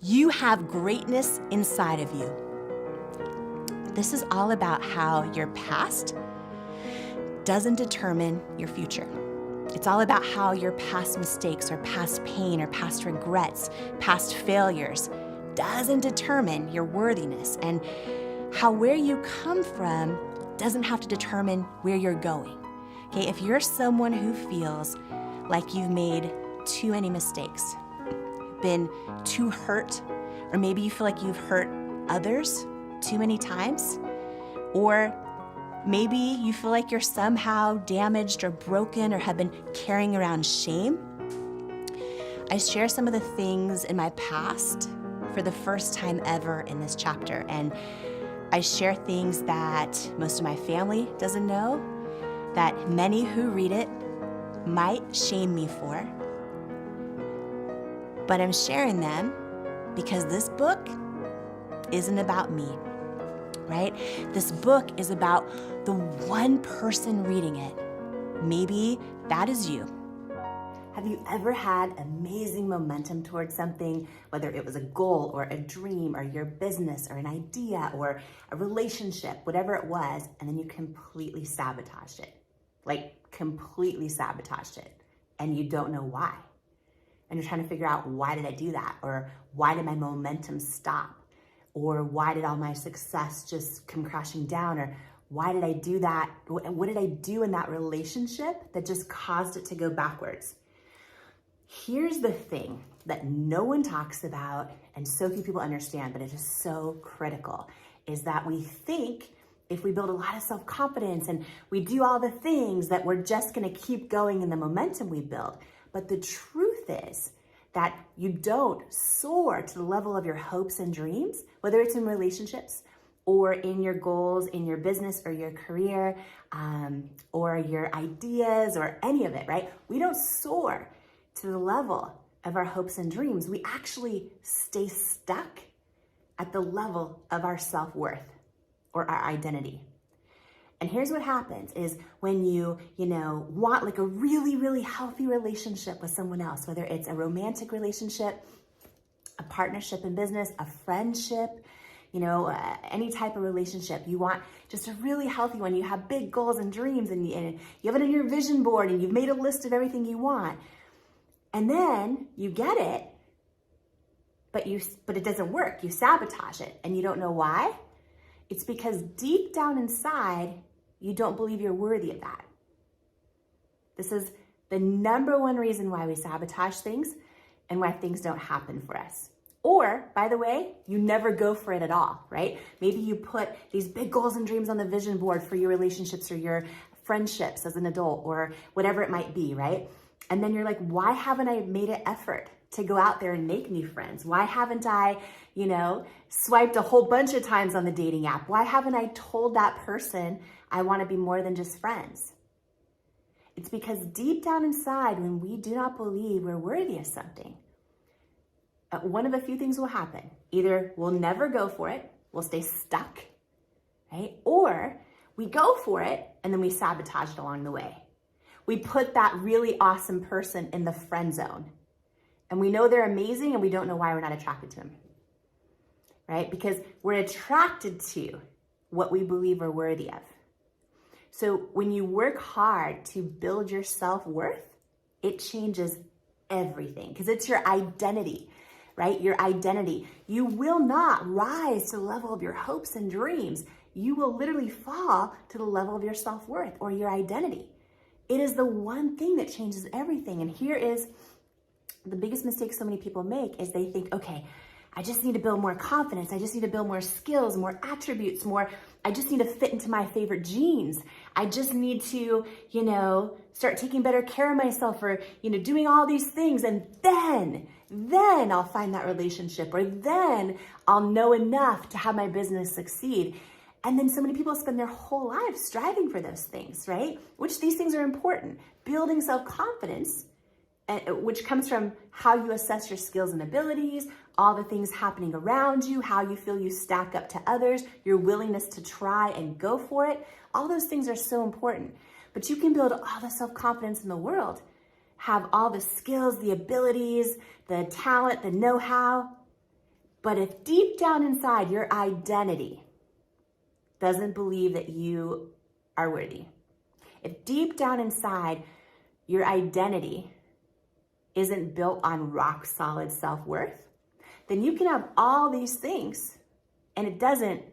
You have greatness inside of you. This is all about how your past doesn't determine your future. It's all about how your past mistakes or past pain or past regrets, past failures doesn't determine your worthiness, and how where you come from doesn't have to determine where you're going. Okay, if you're someone who feels like you've made too many mistakes, been too hurt, or maybe you feel like you've hurt others too many times, or maybe you feel like you're somehow damaged or broken or have been carrying around shame, I share some of the things in my past for the first time ever in this chapter. And I share things that most of my family doesn't know, that many who read it might shame me for. But I'm sharing them because this book isn't about me, right? This book is about the one person reading it. Maybe that is you. Have you ever had amazing momentum towards something, whether it was a goal or a dream or your business or an idea or a relationship, whatever it was, and then you completely sabotaged it? Like completely sabotaged it, and you don't know why. And you're trying to figure out, why did I do that? Or why did my momentum stop? Or why did all my success just come crashing down? Or why did I do that? What did I do in that relationship that just caused it to go backwards? Here's the thing that no one talks about and so few people understand, but it is so critical, is that we think if we build a lot of self-confidence and we do all the things that we're just gonna keep going in the momentum we build. But the truth is that you don't soar to the level of your hopes and dreams, whether it's in relationships or in your goals, in your business or your career, or your ideas or any of it, right? We don't soar to the level of our hopes and dreams. We actually stay stuck at the level of our self-worth or our identity. And here's what happens is when you want like a really, really healthy relationship with someone else, whether it's a romantic relationship, a partnership in business, a friendship, any type of relationship, you want just a really healthy one. You have big goals and dreams and you have it on your vision board and you've made a list of everything you want. And then you get it, but it doesn't work. You sabotage it and you don't know why. It's because deep down inside, you don't believe you're worthy of that. This is the number one reason why we sabotage things and why things don't happen for us. Or, by the way, you never go for it at all, right? Maybe you put these big goals and dreams on the vision board for your relationships or your friendships as an adult or whatever it might be, right? And then you're like, why haven't I made an effort to go out there and make new friends? Why haven't I, swiped a whole bunch of times on the dating app? Why haven't I told that person I want to be more than just friends? It's because deep down inside, when we do not believe we're worthy of something, one of a few things will happen. Either we'll never go for it, we'll stay stuck, right? Or we go for it and then we sabotage it along the way. We put that really awesome person in the friend zone. And we know they're amazing and we don't know why we're not attracted to them, right? Because we're attracted to what we believe we're worthy of. So when you work hard to build your self-worth, it changes everything because it's your identity, right? Your identity. You will not rise to the level of your hopes and dreams. You will literally fall to the level of your self-worth or your identity. It is the one thing that changes everything. And here is the biggest mistake so many people make is they think, okay, I just need to build more confidence. I just need to build more skills, more attributes, I just need to fit into my favorite jeans. I just need to, start taking better care of myself or, doing all these things. And then I'll find that relationship or then I'll know enough to have my business succeed. And then so many people spend their whole lives striving for those things, right? Which these things are important. Building self-confidence, which comes from how you assess your skills and abilities, all the things happening around you, how you feel you stack up to others, your willingness to try and go for it. All those things are so important. But you can build all the self-confidence in the world, have all the skills, the abilities, the talent, the know-how. But if deep down inside your identity doesn't believe that you are worthy, if deep down inside your identity isn't built on rock solid self-worth, then you can have all these things and it doesn't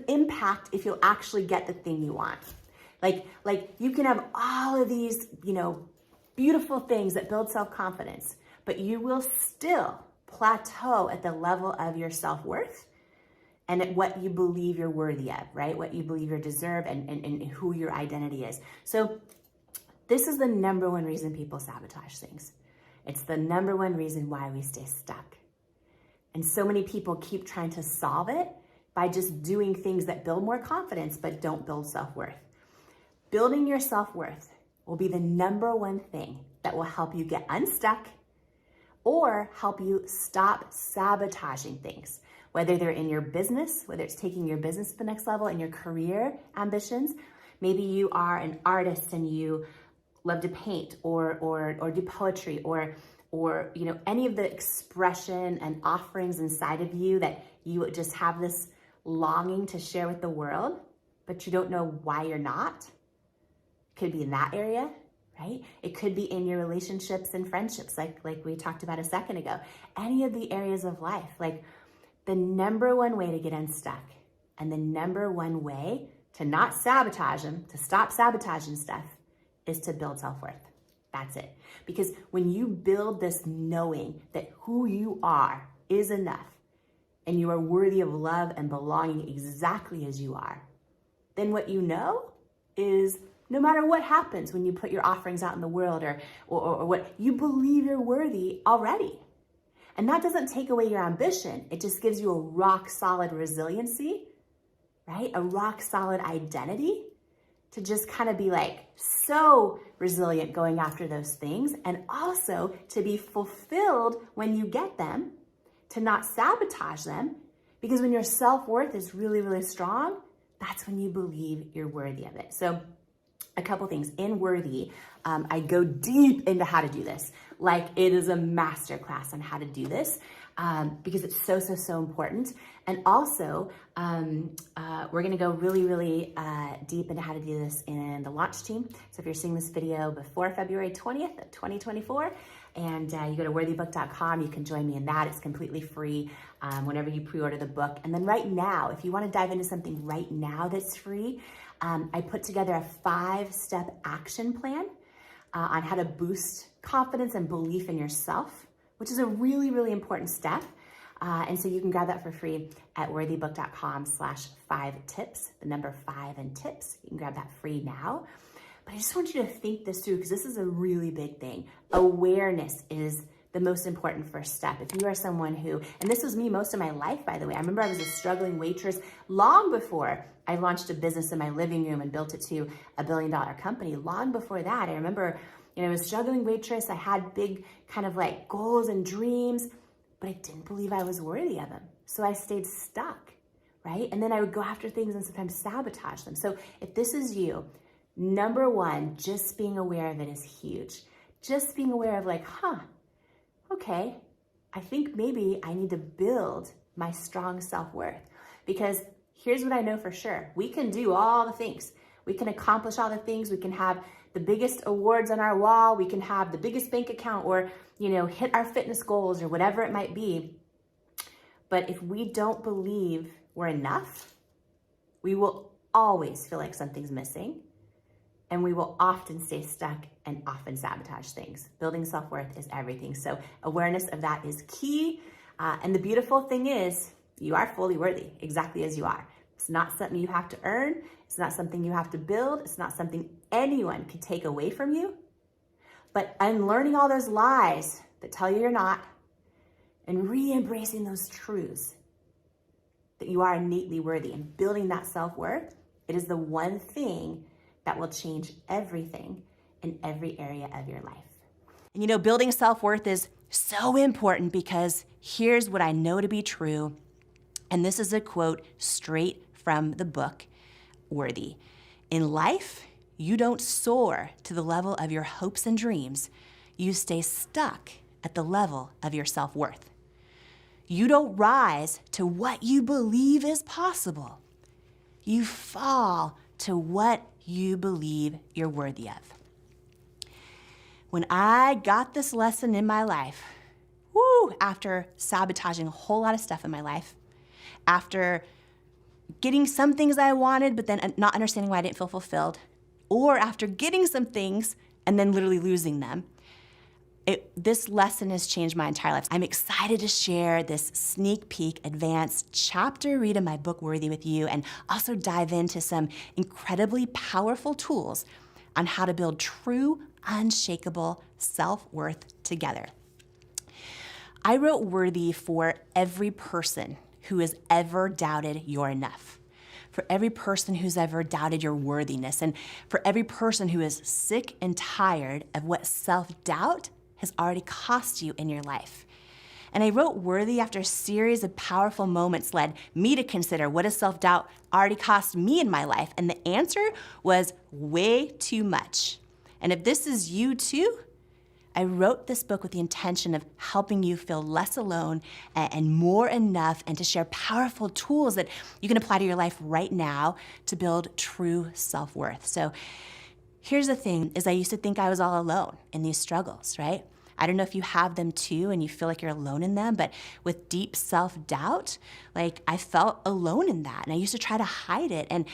impact if you'll actually get the thing you want. Like you can have all of these, beautiful things that build self-confidence, but you will still plateau at the level of your self-worth and at what you believe you're worthy of, right? What you believe you deserve and who your identity is. So this is the number one reason people sabotage things. It's the number one reason why we stay stuck. And so many people keep trying to solve it by just doing things that build more confidence but don't build self-worth. Building your self-worth will be the number one thing that will help you get unstuck or help you stop sabotaging things, whether they're in your business, whether it's taking your business to the next level, in your career ambitions. Maybe you are an artist and you love to paint or do poetry or any of the expression and offerings inside of you that you just have this longing to share with the world, but you don't know why you're not. Could be in that area, right? It could be in your relationships and friendships, like we talked about a second ago. Any of the areas of life, like the number one way to get unstuck and the number one way to not sabotage them, to stop sabotaging stuff, is to build self-worth. That's it. Because when you build this knowing that who you are is enough and you are worthy of love and belonging exactly as you are, then what you know is no matter what happens when you put your offerings out in the world or what, you believe you're worthy already. And that doesn't take away your ambition. It just gives you a rock solid resiliency, right? A rock solid identity to just kind of be like so resilient going after those things, and also to be fulfilled when you get them, to not sabotage them, because when your self-worth is really, really strong, that's when you believe you're worthy of it. So a couple things. In Worthy, I go deep into how to do this. Like it is a masterclass on how to do this because it's so, so, so important. And also, we're going to go really, really deep into how to do this in the launch team. So if you're seeing this video before February 20th of 2024, and you go to worthybook.com, you can join me in that. It's completely free whenever you pre-order the book. And then right now, if you want to dive into something right now that's free, I put together a 5-step action plan on how to boost confidence and belief in yourself, which is a really, really important step. And so you can grab that for free at worthybook.com/5tips, the number 5 and tips. You can grab that free now. But I just want you to think this through because this is a really big thing. Awareness is the most important first step. If you are someone who, and this was me most of my life, by the way. I remember I was a struggling waitress long before I launched a business in my living room and built it to a $1 billion company. Long before that, I remember, I was a struggling waitress. I had big kind of like goals and dreams, but I didn't believe I was worthy of them. So I stayed stuck, right? And then I would go after things and sometimes sabotage them. So if this is you, number one, just being aware of it is huge. Just being aware of like, okay, I think maybe I need to build my strong self-worth, because here's what I know for sure. We can do all the things. We can accomplish all the things. We can have the biggest awards on our wall. We can have the biggest bank account or, hit our fitness goals or whatever it might be. But if we don't believe we're enough, we will always feel like something's missing. And we will often stay stuck and often sabotage things. Building self-worth is everything. So awareness of that is key. And the beautiful thing is you are fully worthy exactly as you are. It's not something you have to earn. It's not something you have to build. It's not something anyone can take away from you. But unlearning all those lies that tell you you're not and re-embracing those truths that you are innately worthy and building that self-worth, it is the one thing that will change everything in every area of your life. And building self-worth is so important because here's what I know to be true. And this is a quote straight from the book, Worthy. In life, you don't soar to the level of your hopes and dreams. You stay stuck at the level of your self-worth. You don't rise to what you believe is possible. You fall to what you believe you're worthy of. When I got this lesson in my life, after sabotaging a whole lot of stuff in my life, after getting some things I wanted, but then not understanding why I didn't feel fulfilled, or after getting some things and then literally losing them, this lesson has changed my entire life. I'm excited to share this sneak peek advanced chapter read of my book, Worthy, with you, and also dive into some incredibly powerful tools on how to build true, unshakable self-worth together. I wrote Worthy for every person who has ever doubted you're enough, for every person who's ever doubted your worthiness, and for every person who is sick and tired of what self-doubt has already cost you in your life. And I wrote Worthy after a series of powerful moments led me to consider, what does self-doubt already cost me in my life? And the answer was way too much. And if this is you too, I wrote this book with the intention of helping you feel less alone and more enough, and to share powerful tools that you can apply to your life right now to build true self-worth. So here's the thing, is I used to think I was all alone in these struggles, right? I don't know if you have them too and you feel like you're alone in them, but with deep self-doubt, like I felt alone in that. And I used to try to hide it. And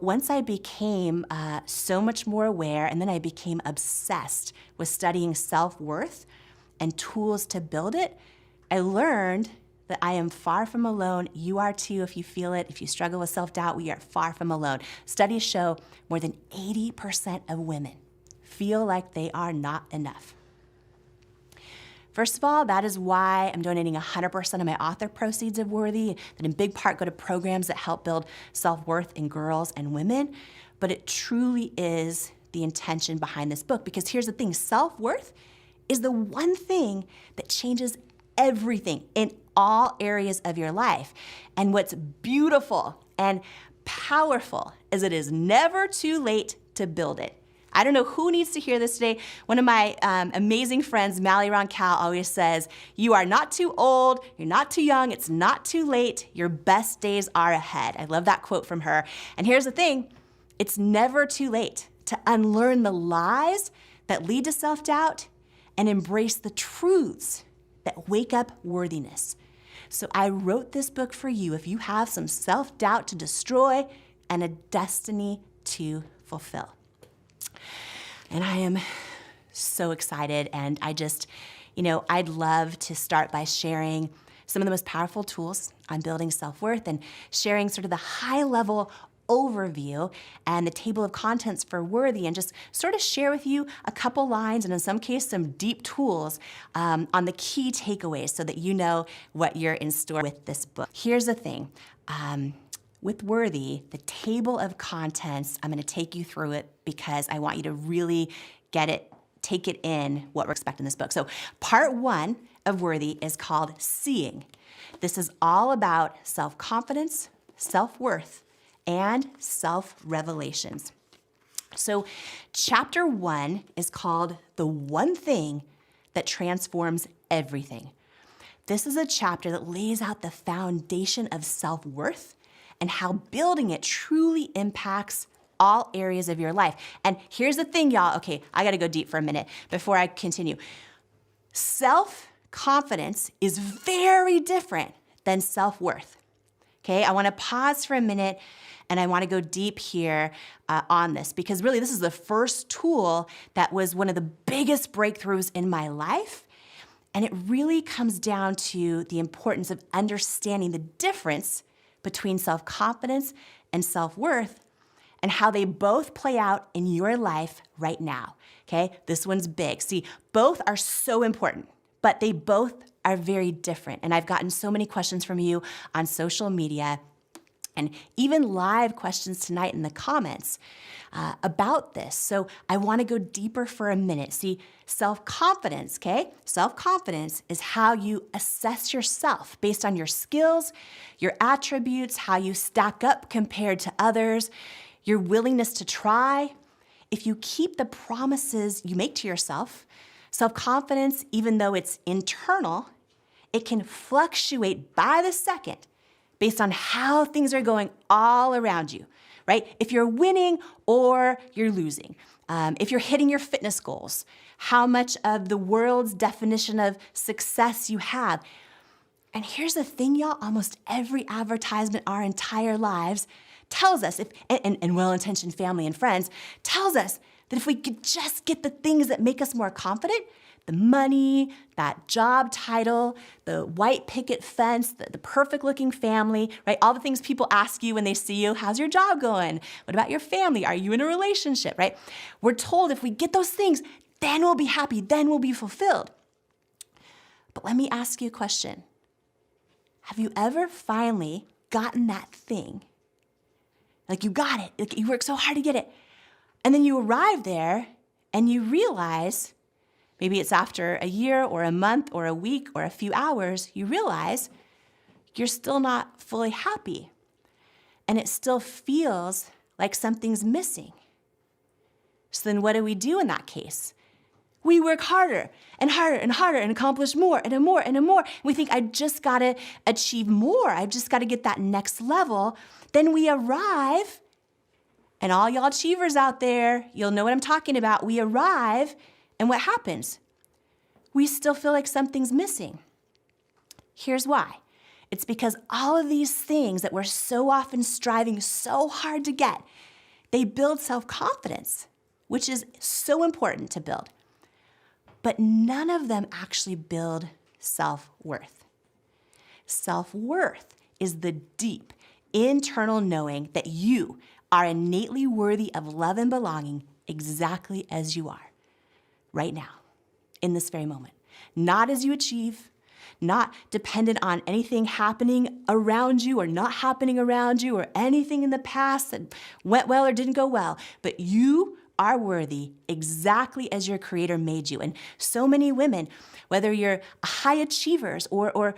once I became so much more aware, and then I became obsessed with studying self-worth and tools to build it, I learned that I am far from alone. You are too if you feel it. If you struggle with self-doubt, we are far from alone. Studies show more than 80% of women feel like they are not enough. First of all, that is why I'm donating 100% of my author proceeds of Worthy, that in big part go to programs that help build self-worth in girls and women. But it truly is the intention behind this book, because here's the thing, self-worth is the one thing that changes everything in all areas of your life. And what's beautiful and powerful is it is never too late to build it. I don't know who needs to hear this today. One of my amazing friends, Mally Roncal, always says, you are not too old, you're not too young, it's not too late, your best days are ahead. I love that quote from her. And here's the thing, it's never too late to unlearn the lies that lead to self-doubt and embrace the truths that wake up worthiness. So I wrote this book for you if you have some self-doubt to destroy and a destiny to fulfill. And I am so excited, and I just, I'd love to start by sharing some of the most powerful tools on building self-worth and sharing sort of the high-level overview and the table of contents for Worthy, and just sort of share with you a couple lines, and in some cases, some deep tools on the key takeaways so that you know what you're in store with this book. Here's the thing. With Worthy, the table of contents, I'm gonna take you through it because I want you to really get it, take it in what we're expecting in this book. So part 1 of Worthy is called Seeing. This is all about self-confidence, self-worth, and self-revelations. So chapter 1 is called The One Thing That Transforms Everything. This is a chapter that lays out the foundation of self-worth and how building it truly impacts all areas of your life. And here's the thing, y'all. Okay, I gotta go deep for a minute before I continue. Self-confidence is very different than self-worth. Okay, I wanna pause for a minute and I wanna go deep here on this, because really this is the first tool that was one of the biggest breakthroughs in my life. And it really comes down to the importance of understanding the difference between self-confidence and self-worth and how they both play out in your life right now, okay? This one's big. See, both are so important, but they both are very different. And I've gotten so many questions from you on social media and even live questions tonight in the comments about this. So I wanna go deeper for a minute. See, self-confidence, okay? Self-confidence is how you assess yourself based on your skills, your attributes, how you stack up compared to others, your willingness to try. If you keep the promises you make to yourself, self-confidence, even though it's internal, it can fluctuate by the second based on how things are going all around you, right? If you're winning or you're losing, if you're hitting your fitness goals, how much of the world's definition of success you have. And here's the thing, y'all, almost every advertisement our entire lives tells us, and well-intentioned family and friends, tells us that if we could just get the things that make us more confident, the money, that job title, the white picket fence, the perfect looking family, right? All the things people ask you when they see you, how's your job going? What about your family? Are you in a relationship, right? We're told if we get those things, then we'll be happy, then we'll be fulfilled. But let me ask you a question. Have you ever finally gotten that thing? Like you got it, like you worked so hard to get it. And then you arrive there and you realize, maybe it's after a year or a month or a week or a few hours, you realize you're still not fully happy. And it still feels like something's missing. So then what do we do in that case? We work harder and harder and harder and accomplish more and more and more. We think, I just gotta achieve more. I've just gotta get that next level. Then we arrive, and all y'all achievers out there, you'll know what I'm talking about. We arrive, and what happens? We still feel like something's missing. Here's why. It's because all of these things that we're so often striving so hard to get, they build self-confidence, which is so important to build. But none of them actually build self-worth. Self-worth is the deep, internal knowing that you are innately worthy of love and belonging exactly as you are, right now, in this very moment. Not as you achieve, not dependent on anything happening around you or not happening around you or anything in the past that went well or didn't go well, but you are worthy exactly as your Creator made you. And so many women, whether you're high achievers or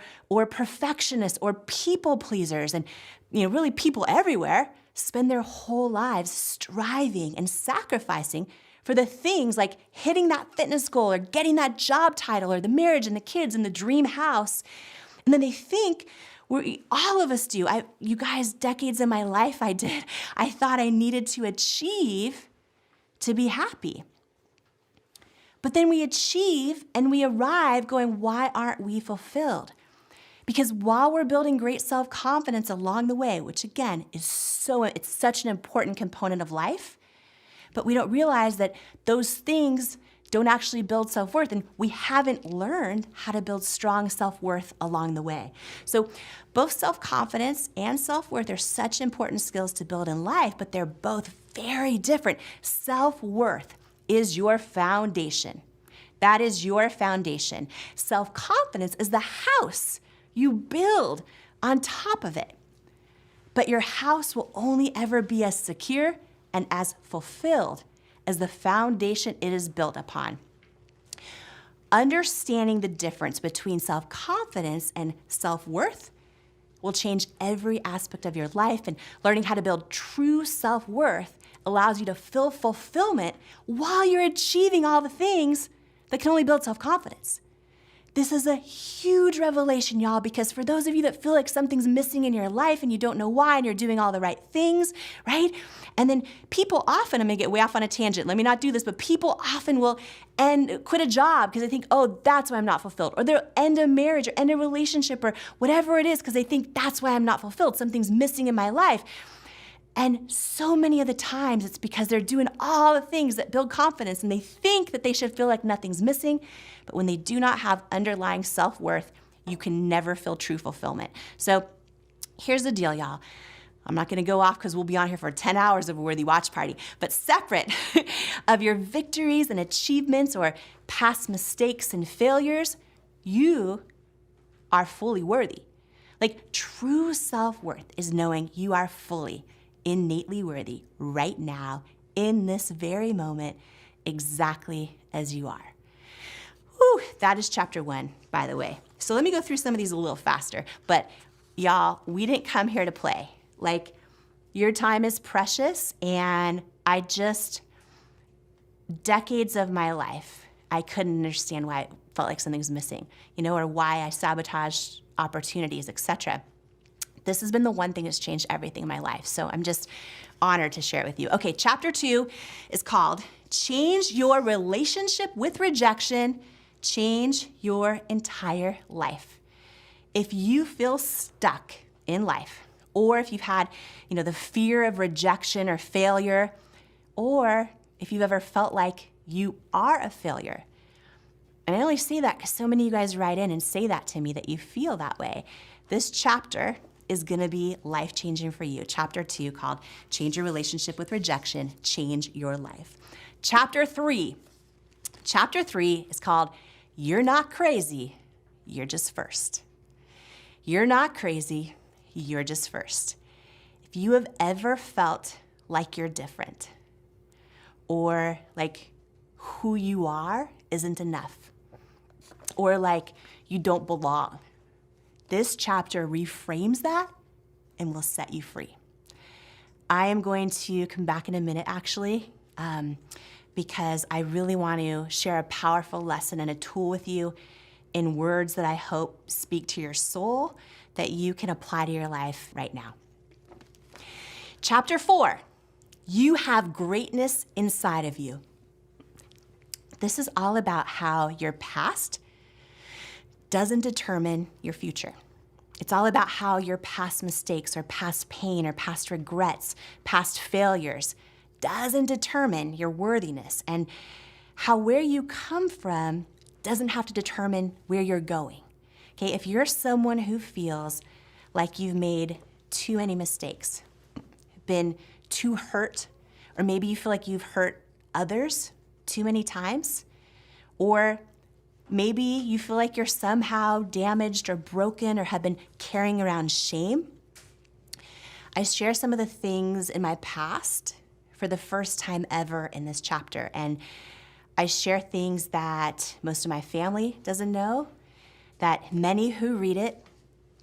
perfectionists or people pleasers, and really people everywhere, spend their whole lives striving and sacrificing for the things like hitting that fitness goal or getting that job title or the marriage and the kids and the dream house. And then they think, all of us do. You guys, decades of my life I thought I needed to achieve to be happy. But then we achieve and we arrive going, why aren't we fulfilled? Because while we're building great self-confidence along the way, which again it's such an important component of life, but we don't realize that those things don't actually build self-worth, and we haven't learned how to build strong self-worth along the way. So both self-confidence and self-worth are such important skills to build in life, but they're both very different. Self-worth is your foundation. That is your foundation. Self-confidence is the house you build on top of it. But your house will only ever be as secure and as fulfilled as the foundation it is built upon. Understanding the difference between self-confidence and self-worth will change every aspect of your life, and learning how to build true self-worth allows you to feel fulfillment while you're achieving all the things that can only build self-confidence. This is a huge revelation, y'all, because for those of you that feel like something's missing in your life and you don't know why and you're doing all the right things, right? And then people often, I'm gonna get way off on a tangent, let me not do this, but people often will quit a job because they think, oh, that's why I'm not fulfilled. Or they'll end a marriage or end a relationship or whatever it is because they think that's why I'm not fulfilled. Something's missing in my life. And so many of the times it's because they're doing all the things that build confidence and they think that they should feel like nothing's missing. But when they do not have underlying self-worth, you can never feel true fulfillment. So here's the deal, y'all. I'm not gonna go off because we'll be on here for 10 hours of a worthy watch party, but separate of your victories and achievements or past mistakes and failures, you are fully worthy. Like true self-worth is knowing you are fully innately worthy right now, in this very moment, exactly as you are. Whew, that is chapter 1, by the way. So let me go through some of these a little faster. But y'all, we didn't come here to play. Like, your time is precious, and decades of my life, I couldn't understand why felt like something's missing, or why I sabotage opportunities, etc. This has been the one thing that's changed everything in my life. So I'm just honored to share it with you. Okay, chapter 2 is called Change Your Relationship with Rejection, Change Your Entire Life. If you feel stuck in life, or if you've had, the fear of rejection or failure, or if you've ever felt like you are a failure, and I only say that because so many of you guys write in and say that to me, that you feel that way, this chapter is gonna be life-changing for you. Chapter 2 called Change Your Relationship with Rejection, Change Your Life. Chapter 3 is called You're Not Crazy, You're Just First. You're not crazy, you're just first. If you have ever felt like you're different, or like who you are isn't enough, or like you don't belong, this chapter reframes that and will set you free. I am going to come back in a minute, actually, because I really want to share a powerful lesson and a tool with you in words that I hope speak to your soul that you can apply to your life right now. Chapter 4, you have greatness inside of you. This is all about how your past doesn't determine your future. It's all about how your past mistakes or past pain or past regrets, past failures doesn't determine your worthiness, and how where you come from doesn't have to determine where you're going. Okay, if you're someone who feels like you've made too many mistakes, been too hurt, or maybe you feel like you've hurt others too many times, or maybe you feel like you're somehow damaged or broken or have been carrying around shame, I share some of the things in my past for the first time ever in this chapter. And I share things that most of my family doesn't know, that many who read it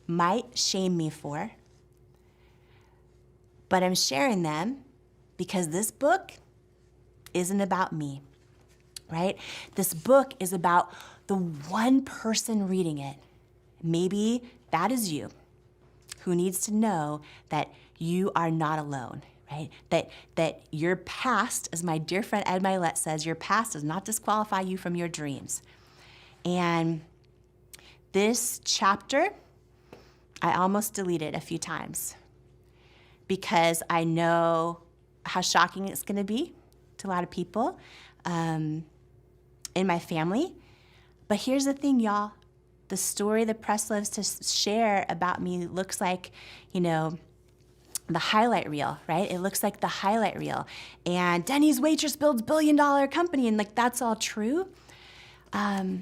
might shame me for. But I'm sharing them because this book isn't about me, right? This book is about the one person reading it. Maybe that is you, who needs to know that you are not alone, right? That your past, as my dear friend Ed Milet says, your past does not disqualify you from your dreams. And this chapter, I almost deleted a few times because I know how shocking it's gonna be to a lot of people in my family. But here's the thing, y'all. The story the press loves to share about me looks like, the highlight reel, right? It looks like the highlight reel. And Denny's waitress builds billion-dollar company, and that's all true. But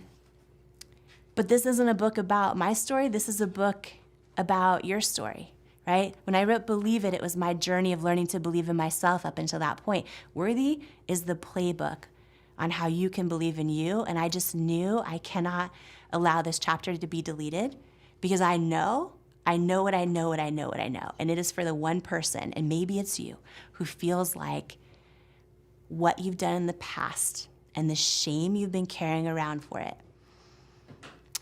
this isn't a book about my story. This is a book about your story, right? When I wrote Believe It, it was my journey of learning to believe in myself up until that point. Worthy is the playbook on how you can believe in you. And I just knew I cannot allow this chapter to be deleted because I know what I know. And it is for the one person, and maybe it's you, who feels like what you've done in the past and the shame you've been carrying around for it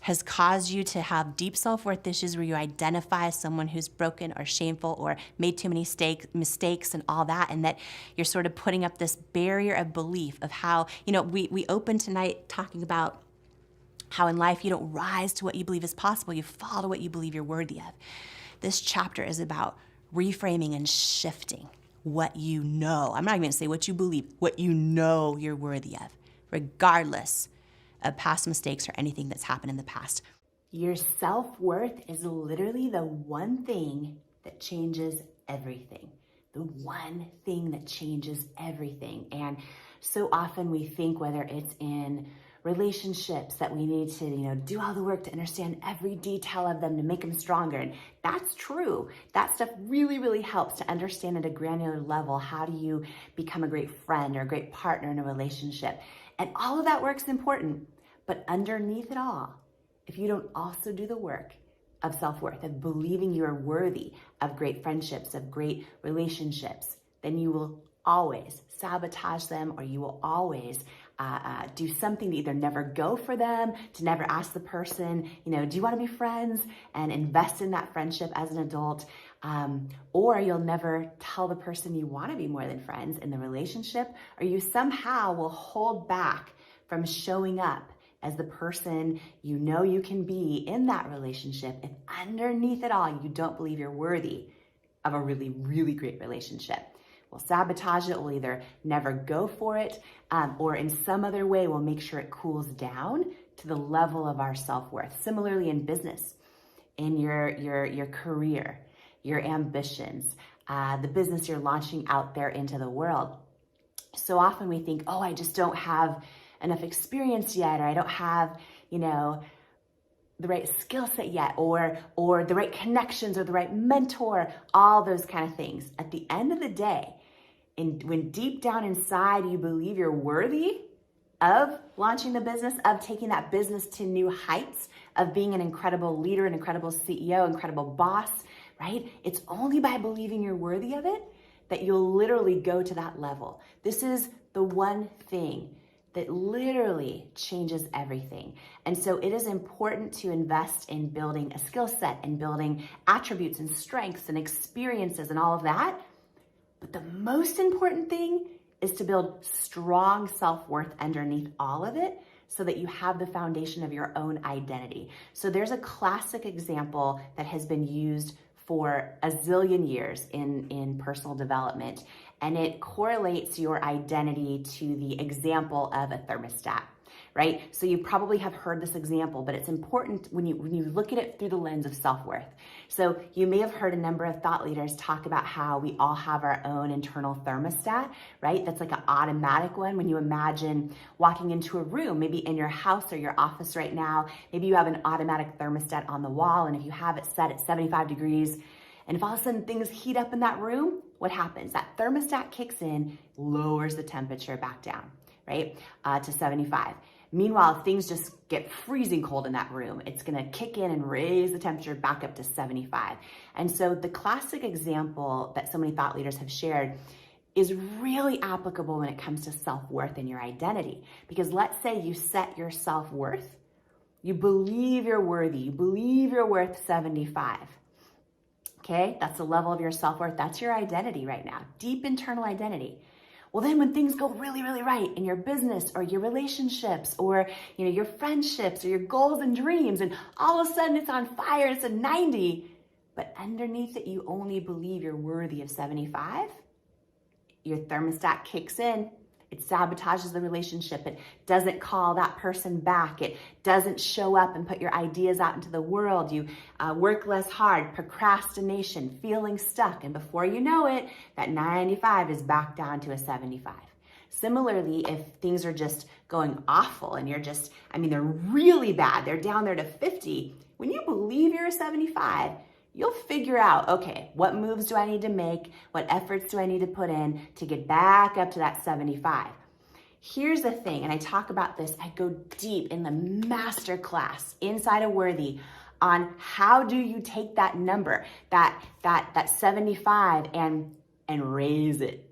has caused you to have deep self-worth issues where you identify as someone who's broken or shameful or made too many mistakes and all that, and that you're sort of putting up this barrier of belief of how, we open tonight talking about how in life you don't rise to what you believe is possible, you fall to what you believe you're worthy of. This chapter is about reframing and shifting what you know. I'm not even gonna say what you believe, what you know you're worthy of, regardless of past mistakes or anything that's happened in the past. Your self-worth is literally the one thing that changes everything. The one thing that changes everything. And so often we think, whether it's in relationships, that we need to, do all the work to understand every detail of them to make them stronger. And that's true. That stuff really, really helps to understand at a granular level, how do you become a great friend or a great partner in a relationship? And all of that work's important. But underneath it all, if you don't also do the work of self-worth, of believing you are worthy of great friendships, of great relationships, then you will always sabotage them, or you will always do something to either never go for them, to never ask the person, do you want to be friends, and invest in that friendship as an adult. Or you'll never tell the person you want to be more than friends in the relationship, or you somehow will hold back from showing up as the person you can be in that relationship if underneath it all you don't believe you're worthy of a really, really great relationship. We'll sabotage it. We'll either never go for it, or in some other way, we'll make sure it cools down to the level of our self-worth. Similarly in business, in your career, your ambitions, the business you're launching out there into the world. So often we think, I just don't have enough experience yet, or I don't have, the right skill set yet, or the right connections, or the right mentor, all those kind of things. At the end of the day, when deep down inside you believe you're worthy of launching the business, of taking that business to new heights, of being an incredible leader, an incredible CEO, incredible boss, right? It's only by believing you're worthy of it that you'll literally go to that level. This is the one thing that literally changes everything. And so it is important to invest in building a skill set and building attributes and strengths and experiences and all of that. But the most important thing is to build strong self-worth underneath all of it so that you have the foundation of your own identity. So there's a classic example that has been used for a zillion years in personal development, and it correlates your identity to the example of a thermostat, right? So you probably have heard this example, but it's important when you look at it through the lens of self-worth. So you may have heard a number of thought leaders talk about how we all have our own internal thermostat, right? That's like an automatic one. When you imagine walking into a room, maybe in your house or your office right now, maybe you have an automatic thermostat on the wall, and if you have it set at 75 degrees, and if all of a sudden things heat up in that room, what happens? That thermostat kicks in, lowers the temperature back down, right, to 75. Meanwhile, if things just get freezing cold in that room, it's gonna kick in and raise the temperature back up to 75. And so the classic example that so many thought leaders have shared is really applicable when it comes to self-worth and your identity. Because let's say you set your self-worth, you believe you're worthy, you believe you're worth 75. Okay, that's the level of your self-worth. That's your identity right now, deep internal identity. Well, then when things go really, really right in your business or your relationships or your friendships or your goals and dreams, and all of a sudden it's on fire, it's a 90, but underneath it you only believe you're worthy of 75, your thermostat kicks in. It sabotages the relationship. It doesn't call that person back. It doesn't show up and put your ideas out into the world. You work less hard, procrastination, feeling stuck. And before you know it, that 95 is back down to a 75. Similarly, if things are just going awful and they're really bad, they're down there to 50, when you believe you're a 75, you'll figure out, okay, what moves do I need to make? What efforts do I need to put in to get back up to that 75? Here's the thing, and I talk about this, I go deep in the master class inside of Worthy on how do you take that number, that 75 and raise it.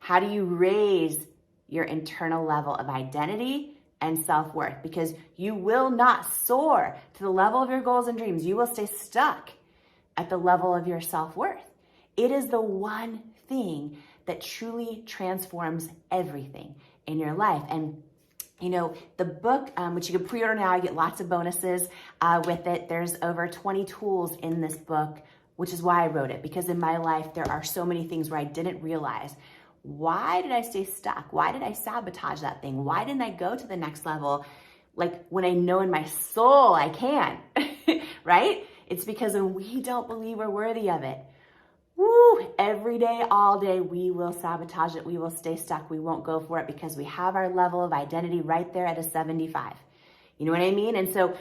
How do you raise your internal level of identity and self-worth? Because you will not soar to the level of your goals and dreams. You will stay stuck at the level of your self-worth. It is the one thing that truly transforms everything in your life. And the book, which you can pre-order now, you get lots of bonuses with it. There's over 20 tools in this book, which is why I wrote it, because in my life, there are so many things where I didn't realize, why did I stay stuck? Why did I sabotage that thing? Why didn't I go to the next level? Like when I know in my soul I can, right? It's because when we don't believe we're worthy of it, every day, all day, we will sabotage it. We will stay stuck. We won't go for it because we have our level of identity right there at a 75. You know what I mean? And so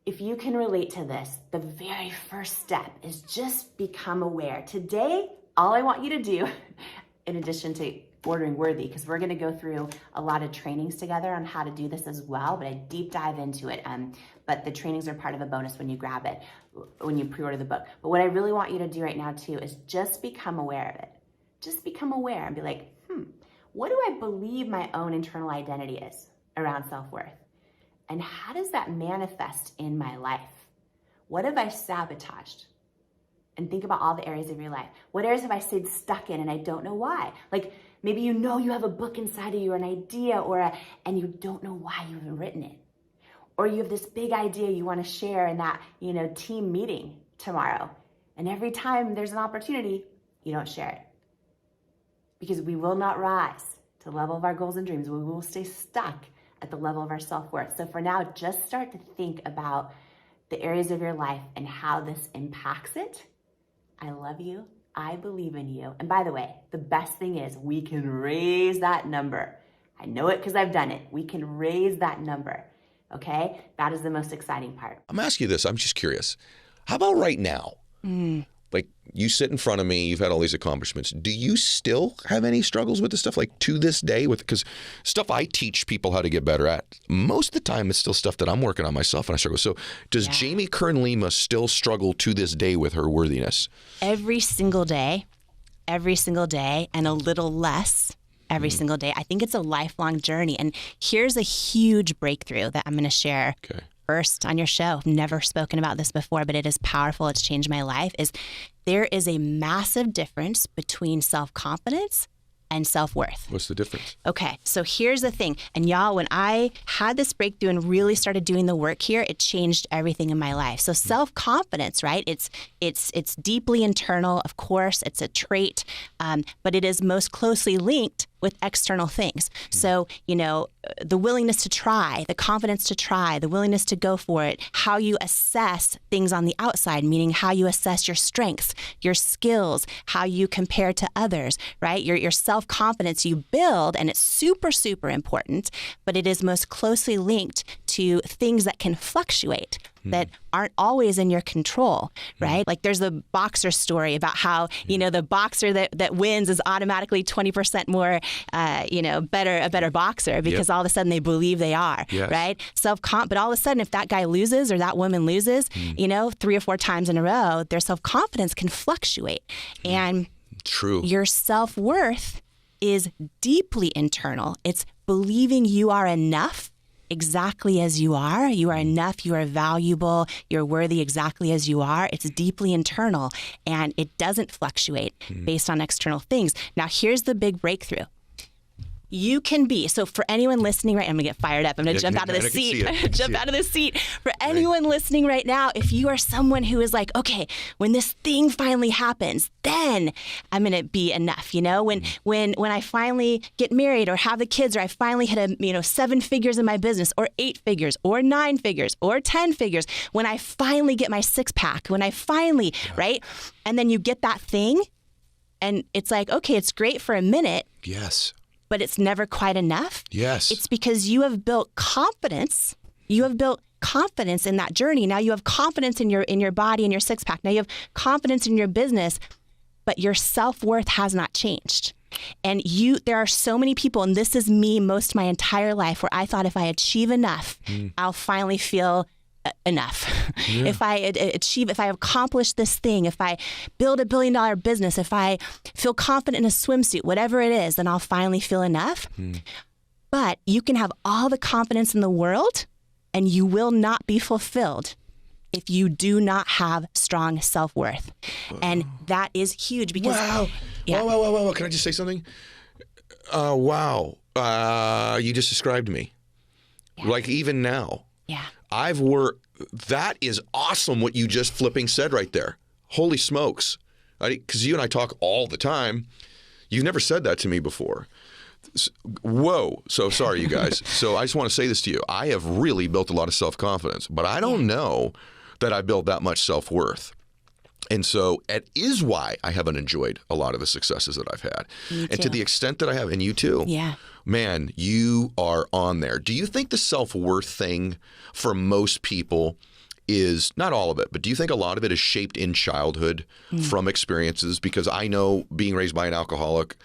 if you can relate to this, the very first step is just become aware. Today, all I want you to do, in addition to ordering Worthy, because we're going to go through a lot of trainings together on how to do this as well, but I deep dive into it. But the trainings are part of a bonus when you grab it, when you pre-order the book. But what I really want you to do right now too is just become aware of it. Just become aware and be like, what do I believe my own internal identity is around self-worth? And how does that manifest in my life? What have I sabotaged? And think about all the areas of your life. What areas have I stayed stuck in and I don't know why? Like maybe you know you have a book inside of you or an idea and you don't know why you haven't written it. Or you have this big idea you want to share in that, team meeting tomorrow. And every time there's an opportunity, you don't share it. Because we will not rise to the level of our goals and dreams. We will stay stuck at the level of our self-worth. So for now, just start to think about the areas of your life and how this impacts it. I love you. I believe in you. And by the way, the best thing is we can raise that number. I know it because I've done it. We can raise that number. Okay? That is the most exciting part. I'm asking you this. I'm just curious. How about right now? Like you sit in front of me, you've had all these accomplishments. Do you still have any struggles with this stuff? Like to this day because stuff I teach people how to get better at, most of the time it's still stuff that I'm working on myself and I struggle. So does Jamie Kern Lima still struggle to this day with her worthiness? Every single day, and a little less every single day. I think it's a lifelong journey. And here's a huge breakthrough that I'm going to share. Okay. First on your show. I've never spoken about this before, but it is powerful. It's changed my life. Is there is a massive difference between self-confidence and self-worth. What's the difference? Okay, so here's the thing. And y'all, when I had this breakthrough and really started doing the work here, it changed everything in my life. So self-confidence, right? It's deeply internal, of course. It's a trait, but it is most closely linked with external things. So, the willingness to try, the confidence to try, the willingness to go for it, how you assess things on the outside, meaning how you assess your strengths, your skills, how you compare to others, right? Your self-confidence you build, and it's super, super important, but it is most closely linked to things that can fluctuate, that aren't always in your control, right? Like there's a boxer story about how, the boxer that wins is automatically 20% more, a better boxer because all of a sudden they believe they are, right? But all of a sudden if that guy loses or that woman loses, 3 or 4 times in a row, their self-confidence can fluctuate. And True. Your self-worth is deeply internal. It's believing you are enough exactly as you are. You are enough. You are valuable. You're worthy exactly as you are. It's deeply internal and it doesn't fluctuate based on external things. Now, here's the big breakthrough. You can be, so for anyone listening right, I'm gonna get fired up. I'm gonna jump out of the seat. Jump out of the seat. For anyone listening right now, if you are someone who is like, okay, when this thing finally happens, then I'm gonna be enough. When I finally get married or have the kids, or I finally hit 7 figures in my business, or 8 figures, or 9 figures, or 10 figures. When I finally get my 6-pack, when I finally, right? And then you get that thing, and it's like, okay, it's great for a minute. Yes. But it's never quite enough. Yes. It's because you have built confidence. You have built confidence in that journey. Now you have confidence in your body and your 6-pack. Now you have confidence in your business, but your self-worth has not changed. And there are so many people, and this is me most of my entire life, where I thought if I achieve enough, I'll finally feel enough. Yeah. If I accomplish this thing, if I build $1 billion business, if I feel confident in a swimsuit, whatever it is, then I'll finally feel enough. But you can have all the confidence in the world and you will not be fulfilled if you do not have strong self-worth. And that is huge because... Wow. Yeah. Wow. Can I just say something? Wow. You just described me. Yeah. Like even now. Yeah. That is awesome what you just flipping said right there. Holy smokes. Because you and I talk all the time. You've never said that to me before. Whoa. So sorry, you guys. So I just want to say this to you. I have really built a lot of self-confidence, but I don't know that I built that much self-worth. And so it is why I haven't enjoyed a lot of the successes that I've had. And to the extent that I have, and you too. Yeah. Man, you are on there. Do you think the self-worth thing for most people is, not all of it, but do you think a lot of it is shaped in childhood from experiences? Because I know being raised by an alcoholic,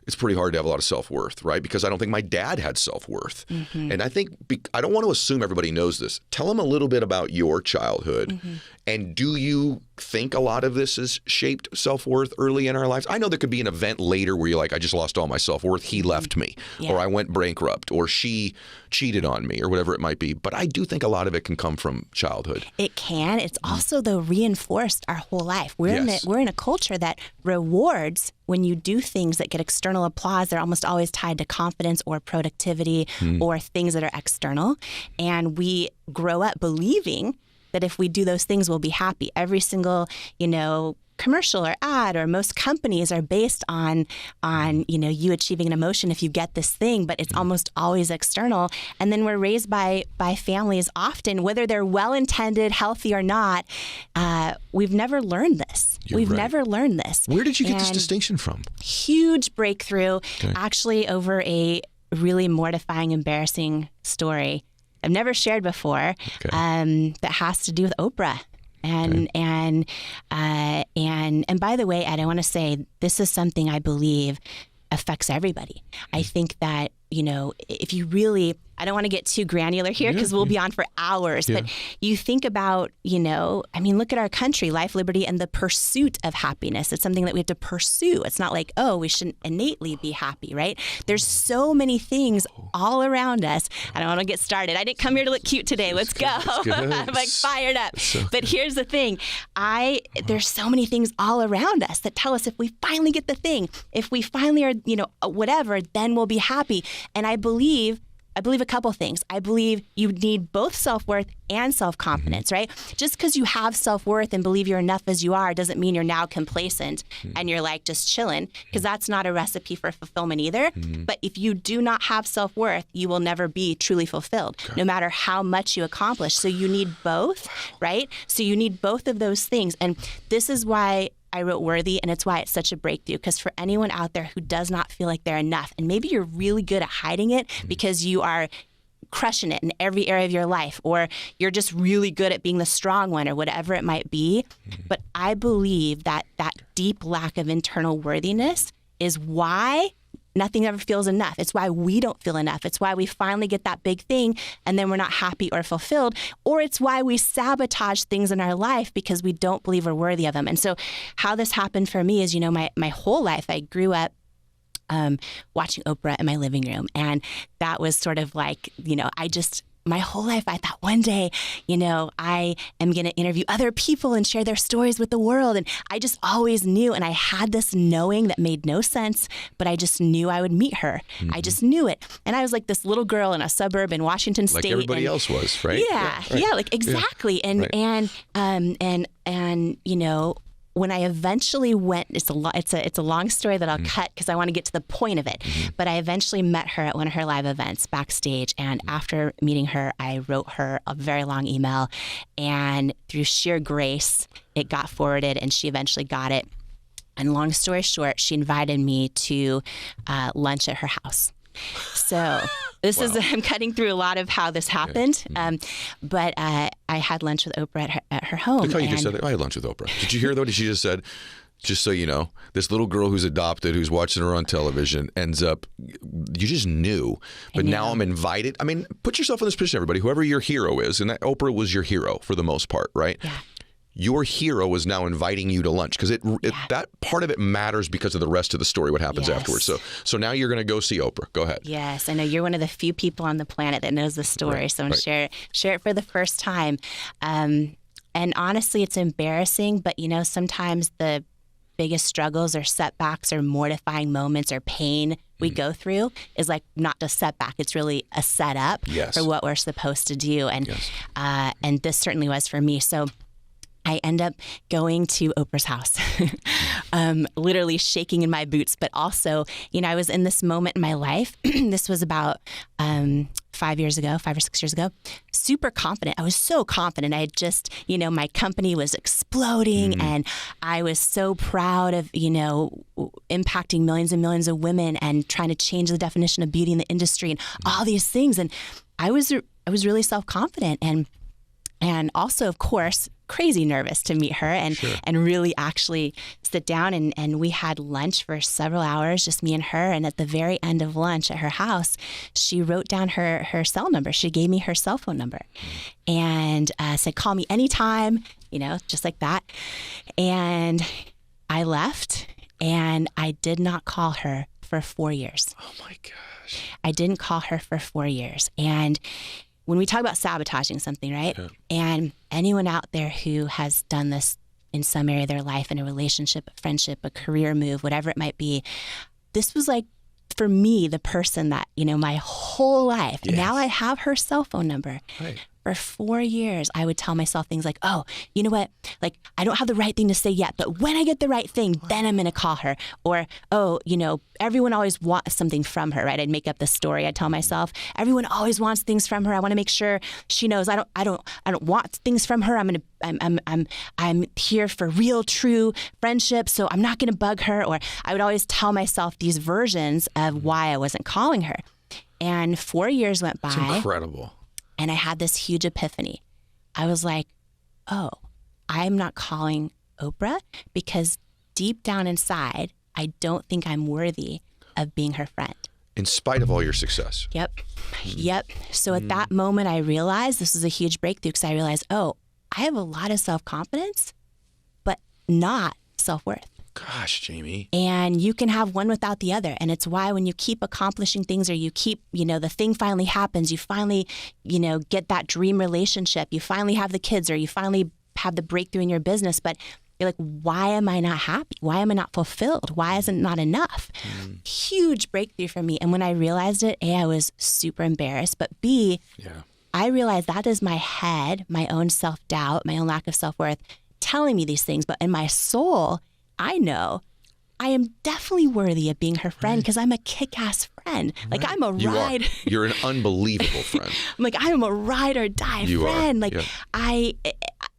it's pretty hard to have a lot of self-worth, right? Because I don't think my dad had self-worth. And I think, I don't want to assume everybody knows this. Tell them a little bit about your childhood. And do you think a lot of this has shaped self-worth early in our lives. I know there could be an event later where you're like, I just lost all my self-worth. He left me, or I went bankrupt, or she cheated on me, or whatever it might be. But I do think a lot of it can come from childhood. It can. It's also, though, reinforced our whole life. We're in a culture that rewards when you do things that get external applause. They're almost always tied to confidence or productivity or things that are external. And we grow up believing that if we do those things, we'll be happy. Every single, commercial or ad, or most companies are based on you achieving an emotion if you get this thing, but it's almost always external. And then we're raised by families often, whether they're well-intended, healthy or not. We've never learned this. We've never learned this. Where did you get this distinction from? Huge breakthrough, actually, over a really mortifying, embarrassing story I've never shared before, that has to do with Oprah. And by the way, Ed, I want to say this is something I believe affects everybody. I think that, if you really, I don't want to get too granular here because we'll be on for hours, but you think about, look at our country, life, liberty, and the pursuit of happiness. It's something that we have to pursue. It's not like, oh, we shouldn't innately be happy, right? There's so many things all around us. I don't want to get started. I didn't come here to look cute today. Let's go. I'm like fired up. But here's the thing. There's so many things all around us that tell us if we finally get the thing, if we finally are, whatever, then we'll be happy. And I believe a couple things. I believe you need both self-worth and self-confidence, right? Just because you have self-worth and believe you're enough as you are doesn't mean you're now complacent and you're like just chilling, because that's not a recipe for fulfillment either. But if you do not have self-worth, you will never be truly fulfilled, no matter how much you accomplish. So you need both, right? So you need both of those things. And this is why I wrote Worthy, and it's why it's such a breakthrough, because for anyone out there who does not feel like they're enough, and maybe you're really good at hiding it because you are crushing it in every area of your life, or you're just really good at being the strong one, or whatever it might be. But I believe that deep lack of internal worthiness is why nothing ever feels enough. It's why we don't feel enough. It's why we finally get that big thing and then we're not happy or fulfilled. Or it's why we sabotage things in our life because we don't believe we're worthy of them. And so how this happened for me is, my whole life, I grew up watching Oprah in my living room. And that was sort of like, my whole life, I thought one day, I am going to interview other people and share their stories with the world. And I just always knew, and I had this knowing that made no sense, but I just knew I would meet her. I just knew it. And I was like this little girl in a suburb in Washington State. Like everybody else was, right? Yeah, like exactly. And when I eventually went, it's a long story that I'll cut because I want to get to the point of it. But I eventually met her at one of her live events backstage, and after meeting her, I wrote her a very long email, and through sheer grace, it got forwarded, and she eventually got it. And long story short, she invited me to lunch at her house. So this is, I'm cutting through a lot of how this happened, but I had lunch with Oprah at her home. Look how you just said that. I had lunch with Oprah. Did you hear, though? She just said, just so you know, this little girl who's adopted, who's watching her on television, ends up, you just knew, but now I'm invited. I mean, put yourself in this position, everybody, whoever your hero is, and that Oprah was your hero for the most part, right? Yeah. Your hero is now inviting you to lunch, because that part of it matters because of the rest of the story, what happens afterwards. So now you're going to go see Oprah. Go ahead. Yes, I know you're one of the few people on the planet that knows the story, so I'm share it for the first time. And honestly, it's embarrassing, but sometimes the biggest struggles or setbacks or mortifying moments or pain we go through is like not a setback. It's really a setup for what we're supposed to do. And and this certainly was for me. So I end up going to Oprah's house, literally shaking in my boots. But also, I was in this moment in my life. This was about 5 or 6 years ago. Super confident. I was so confident. I had just, my company was exploding, and I was so proud of, impacting millions and millions of women and trying to change the definition of beauty in the industry and all these things. And I was really self-confident. And also, of course, crazy nervous to meet her and really actually sit down. And we had lunch for several hours, just me and her. And at the very end of lunch at her house, she wrote down her cell number. She gave me her cell phone number and said, call me anytime, just like that. And I left and I did not call her for 4 years. Oh my gosh. I didn't call her for 4 years. And when we talk about sabotaging something, right? Yeah. And anyone out there who has done this in some area of their life, in a relationship, a friendship, a career move, whatever it might be, this was like, for me, the person that, my whole life, now I have her cell phone number. Right. For 4 years, I would tell myself things like, oh, you know what? Like, I don't have the right thing to say yet, but when I get the right thing, then I'm going to call her. Or, oh, everyone always wants something from her, right? I'd make up this story. I'd tell myself, everyone always wants things from her. I want to make sure she knows I don't want things from her. I'm here for real, true friendship, so I'm not going to bug her. Or I would always tell myself these versions of why I wasn't calling her. And 4 years went by. It's incredible. And I had this huge epiphany. I was like, oh, I'm not calling Oprah because deep down inside, I don't think I'm worthy of being her friend. In spite of all your success. Yep. So at that moment, I realized this was a huge breakthrough because I realized, oh, I have a lot of self-confidence, but not self-worth. Gosh, Jamie. And you can have one without the other. And it's why when you keep accomplishing things or you keep, the thing finally happens, you finally, get that dream relationship, you finally have the kids or you finally have the breakthrough in your business, but you're like, why am I not happy? Why am I not fulfilled? Why isn't it not enough? Huge breakthrough for me. And when I realized it, A, I was super embarrassed, but B, I realized that is my head, my own self-doubt, my own lack of self-worth telling me these things. But in my soul, I know I am definitely worthy of being her friend because I'm a kick-ass friend. Like I'm a ride. You're an unbelievable friend. I'm like, I am a ride or die friend. Like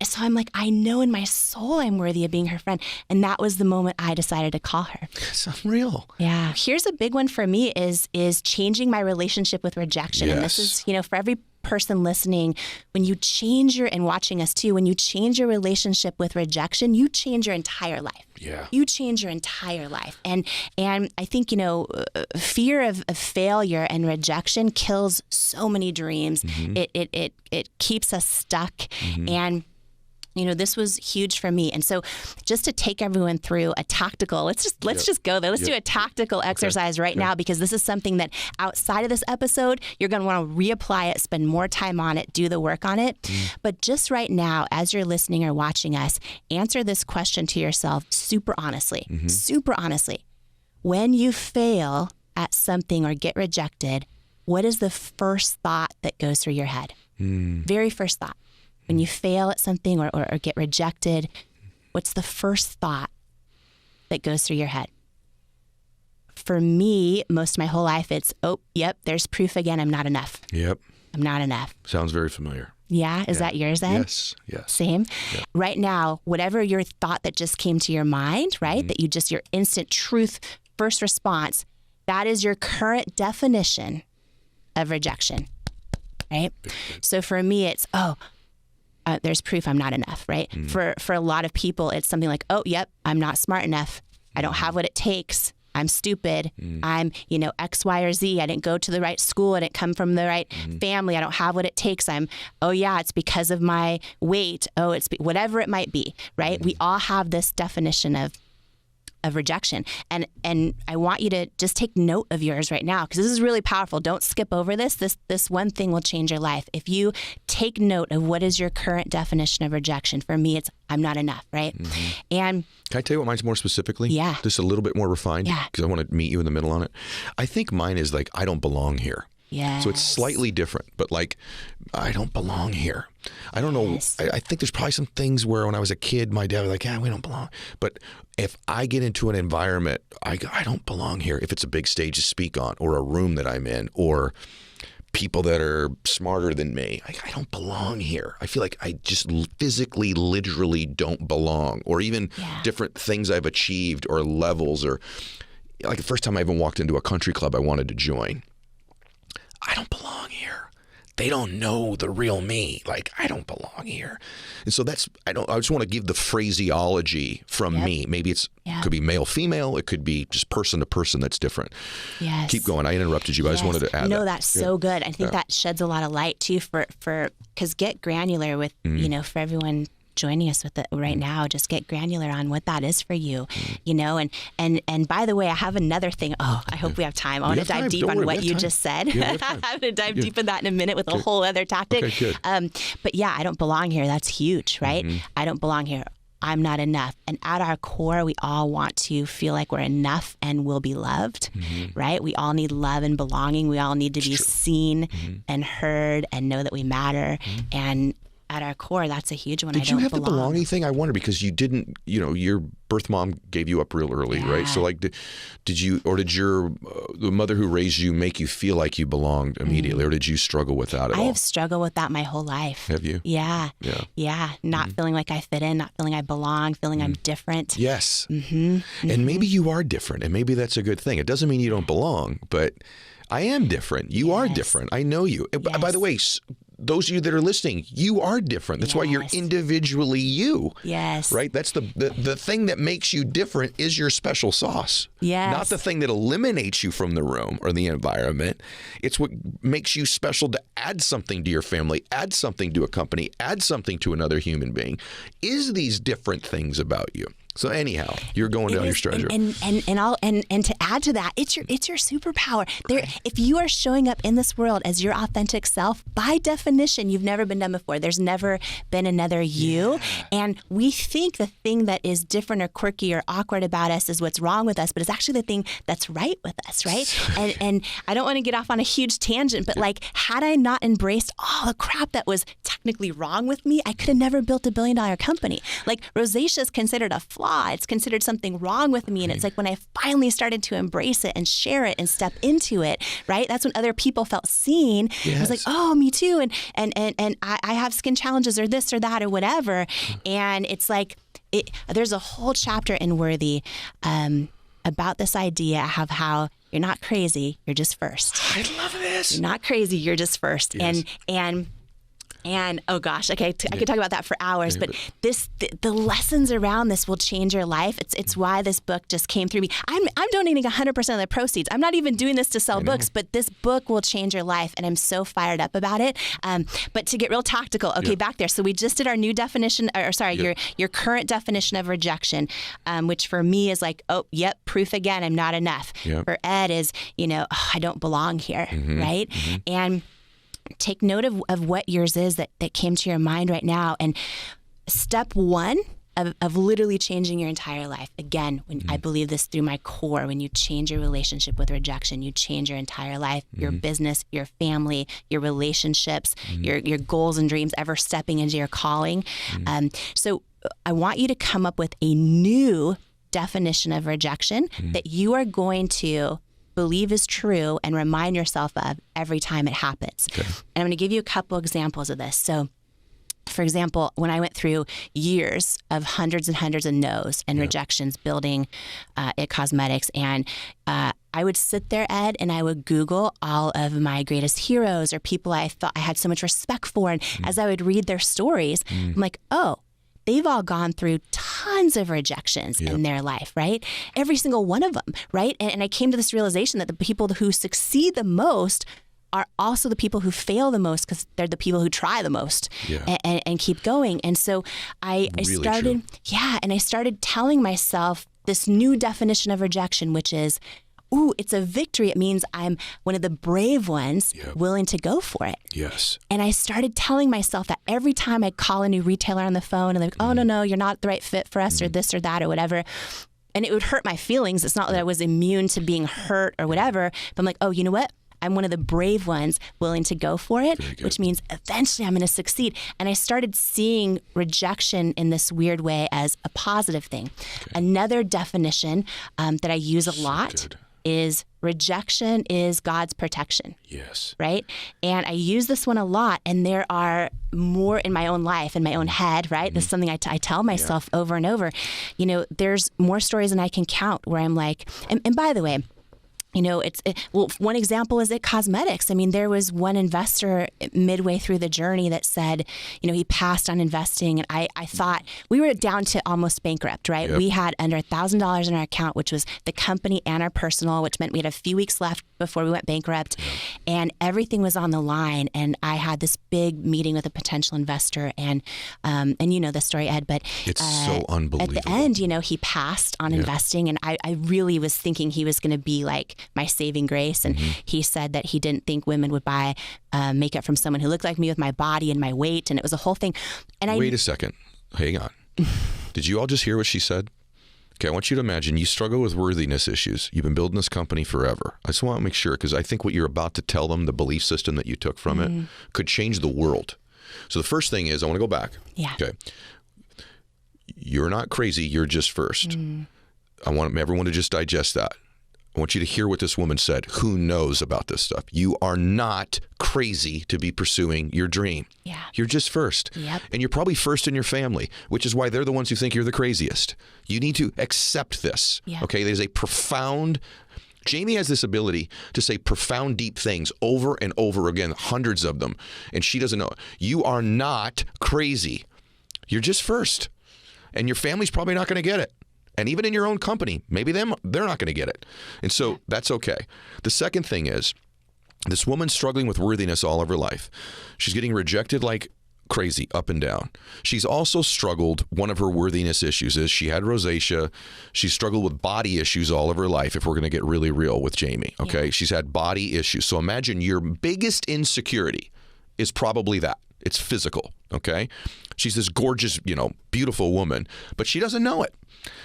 so I'm like, I know in my soul I'm worthy of being her friend. And that was the moment I decided to call her. It's unreal. Yeah. Here's a big one for me is changing my relationship with rejection. And this is, for every person listening, when you change and watching us too, when you change your relationship with rejection, you change your entire life. Yeah. You change your entire life. And I think, fear of failure and rejection kills so many dreams. It keeps us stuck. And this was huge for me. And so just to take everyone through a tactical, let's just go there. Let's do a tactical exercise right now, because this is something that outside of this episode, you're going to want to reapply it, spend more time on it, do the work on it. But just right now, as you're listening or watching us, answer this question to yourself super honestly. When you fail at something or get rejected, what is the first thought that goes through your head? Very first thought. When you fail at something or get rejected, what's the first thought that goes through your head? For me, most of my whole life, it's, oh, yep, there's proof again. I'm not enough. Yep. I'm not enough. Sounds very familiar. Yeah? Is that yours then? Yes. Same? Yep. Right now, whatever your thought that just came to your mind, right? That your instant truth first response, that is your current definition of rejection, right? So for me, it's, there's proof I'm not enough, right? For a lot of people, it's something like, oh, yep, I'm not smart enough. I don't have what it takes. I'm stupid. I'm, X, Y, or Z. I didn't go to the right school. I didn't come from the right family. I don't have what it takes. It's because of my weight. Oh, it's whatever it might be, right? We all have this definition of rejection. And I want you to just take note of yours right now, because this is really powerful. Don't skip over this. This one thing will change your life. If you take note of what is your current definition of rejection, for me, it's I'm not enough, right? And can I tell you what mine's more specifically? Yeah. Just a little bit more refined? Yeah. Because I want to meet you in the middle on it. I think mine is like, I don't belong here. Yes. So it's slightly different, but like, I don't belong here. I don't know. I think there's probably some things where when I was a kid, my dad was like, we don't belong. But if I get into an environment, I don't belong here. If it's a big stage to speak on, or a room that I'm in, or people that are smarter than me, I don't belong here. I feel like I just physically, literally don't belong. Or even different things I've achieved or levels, or like the first time I even walked into a country club I wanted to join. I don't belong here. they don't know the real me. Like, I don't belong here. And so I just want to give the phraseology from me. Maybe could be male, female. It could be just person to person that's different. Yes. Keep going. I interrupted you, but I just wanted to add that. No, that's so good. I think that sheds a lot of light too because get granular with, for everyone joining us with it right now, just get granular on what that is for you, and by the way, I have another thing. I hope we have time. I want to dive deep on what you just said. I'm going to dive deep in that in a minute with a whole other tactic. Okay, good. But yeah, I don't belong here. That's huge, right? I don't belong here. I'm not enough. And at our core, we all want to feel like we're enough and will be loved, right? We all need love and belonging. We all need to be seen and heard and know that we matter. And at our core, that's a huge one. Did you have the belonging thing? I wonder, because you didn't, your birth mom gave you up real early, right? So like, did your the mother who raised you make you feel like you belonged immediately, or did you struggle with that at all? I have struggled with that my whole life. Have you? Yeah. Not feeling like I fit in, not feeling I belong, feeling I'm different. Yes. And maybe you are different, and maybe that's a good thing. It doesn't mean you don't belong, but I am different. You are different. I know you. By the way, those of you that are listening, you are different. That's why you're individually you. Yes. Right? That's the thing that makes you different is your special sauce. Yes. Not the thing that eliminates you from the room or the environment. It's what makes you special to add something to your family, add something to a company, add something to another human being. Is these different things about you? So anyhow, you're going down your treasure. And to add to that, it's your superpower. If you are showing up in this world as your authentic self, by definition, you've never been done before. There's never been another you. Yeah. And we think the thing that is different or quirky or awkward about us is what's wrong with us, but it's actually the thing that's right with us, right? and I don't want to get off on a huge tangent, but like, had I not embraced all the crap that was technically wrong with me, I could have never built $1 billion company. Like, rosacea is considered a flaw. It's considered something wrong with me. And it's like when I finally started to embrace it and share it and step into it, right? That's when other people felt seen. I was like, oh, me too. And I have skin challenges or this or that or whatever. And it's like, there's a whole chapter in Worthy about this idea of how you're not crazy, you're just first. I love this. You're not crazy, you're just first. Yes. And oh gosh, okay, I could talk about that for hours, but the lessons around this will change your life. It's why this book just came through me. I'm donating 100% of the proceeds. I'm not even doing this to sell books, but this book will change your life, and I'm so fired up about it. But to get real tactical, back there. So we just did our new definition, your current definition of rejection, which for me is like, proof again, I'm not enough. For Ed is, I don't belong here, right? And take note of what yours is that came to your mind right now. And step one of literally changing your entire life. Again, when I believe this through my core, when you change your relationship with rejection, you change your entire life, your business, your family, your relationships, your goals and dreams, ever stepping into your calling. So I want you to come up with a new definition of rejection that you are going to believe is true and remind yourself of every time it happens. Okay. And I'm going to give you a couple examples of this. So, for example, when I went through years of hundreds and hundreds of no's and rejections building It Cosmetics, and I would sit there, Ed, and I would Google all of my greatest heroes or people I thought I had so much respect for. And as I would read their stories, I'm like, oh, they've all gone through tons of rejections in their life, right? Every single one of them, right? And I came to this realization that the people who succeed the most are also the people who fail the most, because they're the people who try the most and keep going. And so I started telling myself this new definition of rejection, which is, ooh, it's a victory. It means I'm one of the brave ones willing to go for it. Yes. And I started telling myself that every time I'd call a new retailer on the phone and they're like, oh, no, you're not the right fit for us or this or that or whatever. And it would hurt my feelings. It's not that I was immune to being hurt or whatever, but I'm like, oh, you know what? I'm one of the brave ones willing to go for it, which means eventually I'm going to succeed. And I started seeing rejection in this weird way as a positive thing. Okay. Another definition that I use a lot is rejection is God's protection. Yes. Right? And I use this one a lot, and there are more in my own life, in my own head, right? This is something I tell myself over and over. There's more stories than I can count where I'm like, and by the way, well, one example is at cosmetics. I mean, there was one investor midway through the journey that said, he passed on investing. And I thought we were down to almost bankrupt, right? Yep. We had under $1,000 in our account, which was the company and our personal, which meant we had a few weeks left before we went bankrupt. Yep. And everything was on the line. And I had this big meeting with a potential investor. And you know the story, Ed, but it's so unbelievable. At the end, he passed on investing. And I really was thinking he was going to be like my saving grace. And he said that he didn't think women would buy makeup from someone who looked like me with my body and my weight. And it was a whole thing. And Wait a second. Hang on. Did you all just hear what she said? Okay, I want you to imagine you struggle with worthiness issues. You've been building this company forever. I just want to make sure, because I think what you're about to tell them, the belief system that you took from it, could change the world. So the first thing is, I want to go back. Yeah. Okay. You're not crazy. You're just first. I want everyone to just digest that. I want you to hear what this woman said. Who knows about this stuff? You are not crazy to be pursuing your dream. Yeah. You're just first. Yep. And you're probably first in your family, which is why they're the ones who think you're the craziest. You need to accept this. Yeah. Okay? There's a profound... Jamie has this ability to say profound, deep things over and over again, hundreds of them, and she doesn't know. You are not crazy. You're just first. And your family's probably not going to get it. And even in your own company, maybe they're not going to get it. And so that's okay. The second thing is, this woman's struggling with worthiness all of her life. She's getting rejected like crazy, up and down. She's also struggled, one of her worthiness issues is she had rosacea. She struggled with body issues all of her life, if we're going to get really real with Jamie, okay? Yeah. She's had body issues. So imagine your biggest insecurity is probably that. It's physical, okay? She's this gorgeous, beautiful woman, but she doesn't know it.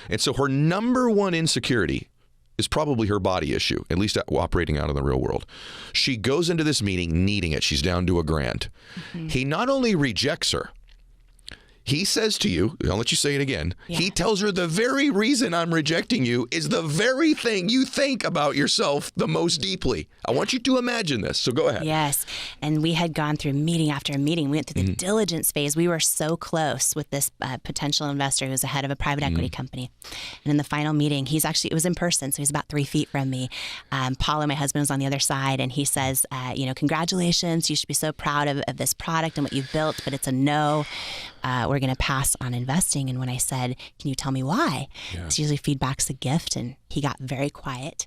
And so her number one insecurity is probably her body issue, at least operating out in the real world. She goes into this meeting needing it. She's down to $1,000. He not only rejects her, he says to you, I'll let you say it again, he tells her the very reason I'm rejecting you is the very thing you think about yourself the most deeply. I want you to imagine this. So go ahead. Yes. And we had gone through meeting after meeting. We went through the diligence phase. We were so close with this potential investor who was the head of a private equity company. And in the final meeting, it was in person, so he's about 3 feet from me. Paula, my husband, was on the other side, and he says, congratulations. You should be so proud of this product and what you've built, but it's a no. We're going to pass on investing. And when I said, can you tell me why? It's usually feedback's a gift. And he got very quiet.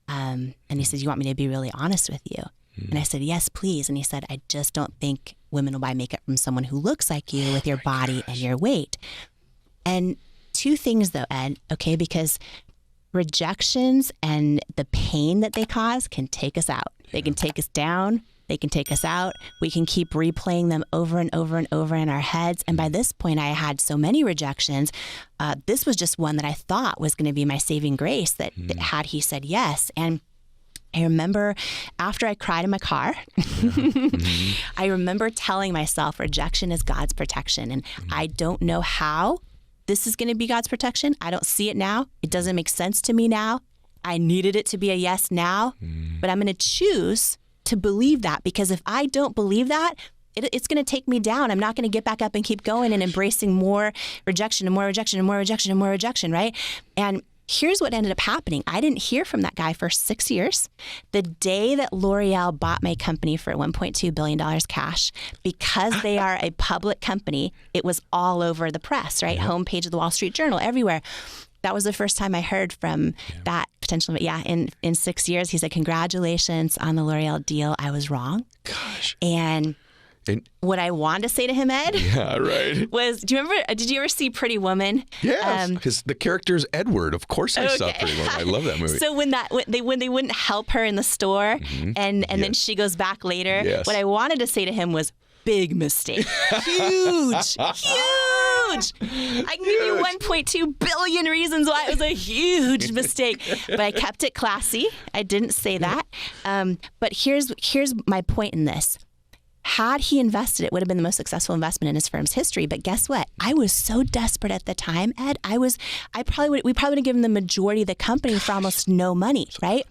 And he says, you want me to be really honest with you? And I said, yes, please. And he said, I just don't think women will buy makeup from someone who looks like you with your body and your weight. And two things though, Ed, okay, because rejections and the pain that they cause can take us out. They can take us down. They can take us out. We can keep replaying them over and over and over in our heads. And by this point, I had so many rejections. This was just one that I thought was going to be my saving grace, that had he said yes. And I remember after I cried in my car, I remember telling myself rejection is God's protection. And I don't know how this is going to be God's protection. I don't see it now. It doesn't make sense to me now. I needed it to be a yes now, but I'm going to choose to believe that, because if I don't believe that, it's going to take me down. I'm not going to get back up and keep going and embracing more rejection and more rejection and more rejection and more rejection, right? And here's what ended up happening. I didn't hear from that guy for 6 years. The day that L'Oreal bought my company for $1.2 billion cash, because they are a public company, it was all over the press, right? Homepage of the Wall Street Journal, everywhere. That was the first time I heard from that potential. In 6 years, he said, congratulations on the L'Oreal deal. I was wrong. Gosh. And what I wanted to say to him, Ed, was, did you ever see Pretty Woman? Yes, the character's Edward. Of course I saw Pretty Woman. I love that movie. So when they wouldn't help her in the store and then she goes back later, what I wanted to say to him was, big mistake. Huge. I can give you 1.2 billion reasons why it was a huge mistake, but I kept it classy. I didn't say that. But here's my point in this. Had he invested, it would have been the most successful investment in his firm's history. But guess what? I was so desperate at the time, Ed. We probably would have given the majority of the company for almost no money, right?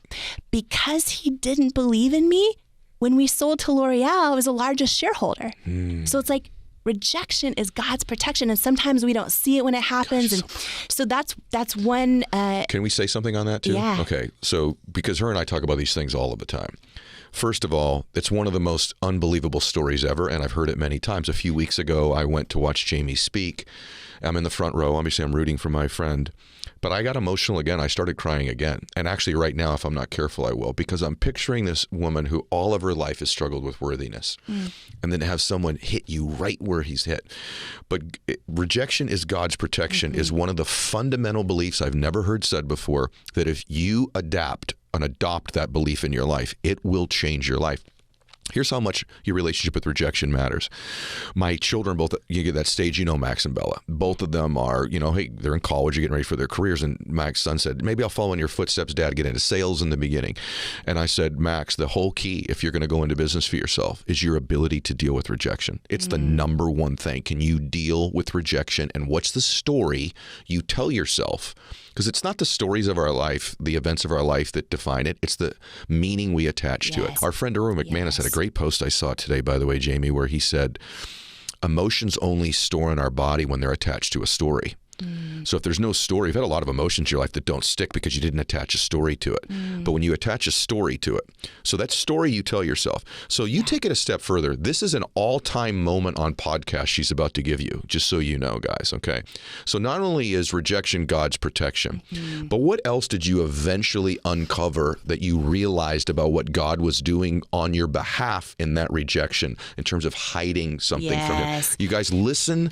Because he didn't believe in me. When we sold to L'Oreal, I was the largest shareholder. So it's like, rejection is God's protection. And sometimes we don't see it when it happens. And so that's one. Can we say something on that too? Yeah. Okay. So because her and I talk about these things all of the time. First of all, it's one of the most unbelievable stories ever, and I've heard it many times. A few weeks ago, I went to watch Jamie speak. I'm in the front row. Obviously, I'm rooting for my friend. But I got emotional again. I started crying again. And actually right now, if I'm not careful, I will, because I'm picturing this woman who all of her life has struggled with worthiness. And then to have someone hit you right where he's hit. But rejection is God's protection is one of the fundamental beliefs I've never heard said before, that if you adapt and adopt that belief in your life, it will change your life. Here's how much your relationship with rejection matters. My children both, you get that stage, you know, Max and Bella. Both of them are, you know, hey, they're in college, you're getting ready for their careers. And Max's son said, maybe I'll follow in your footsteps, Dad, get into sales in the beginning. And I said, Max, the whole key, if you're going to go into business for yourself, is your ability to deal with rejection. It's the number one thing. Can you deal with rejection? And what's the story you tell yourself? Because it's not the stories of our life, the events of our life that define it. It's the meaning we attach to it. Our friend Erwin McManus had a great post I saw today, by the way, Jamie, where he said, emotions only store in our body when they're attached to a story. So if there's no story, you've had a lot of emotions in your life that don't stick because you didn't attach a story to it. But when you attach a story to it, so that story you tell yourself. So you take it a step further. This is an all-time moment on podcast she's about to give you, just so you know, guys, okay? So not only is rejection God's protection, but what else did you eventually uncover that you realized about what God was doing on your behalf in that rejection in terms of hiding something from him? You guys listen.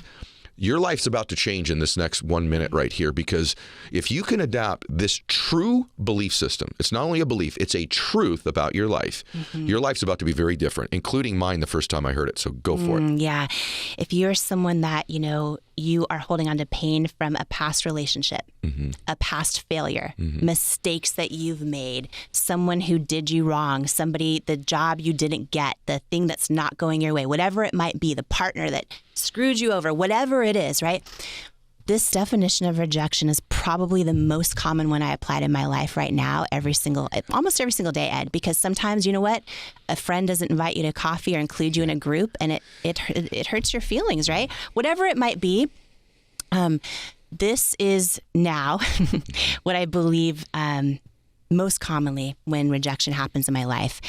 Your life's about to change in this next 1 minute right here, because if you can adapt this true belief system, it's not only a belief, it's a truth about your life. Your life's about to be very different, including mine the first time I heard it. So go for it. Yeah. If you're someone that, you know, you are holding on to pain from a past relationship, a past failure, mistakes that you've made, someone who did you wrong, somebody, the job you didn't get, the thing that's not going your way, whatever it might be, the partner that screwed you over, whatever it is, right? This definition of rejection is probably the most common one I apply to my life right now, almost every single day, Ed, because sometimes, you know what? A friend doesn't invite you to coffee or include you in a group, and it hurts your feelings, right? Whatever it might be. This is now what I believe most commonly when rejection happens in my life.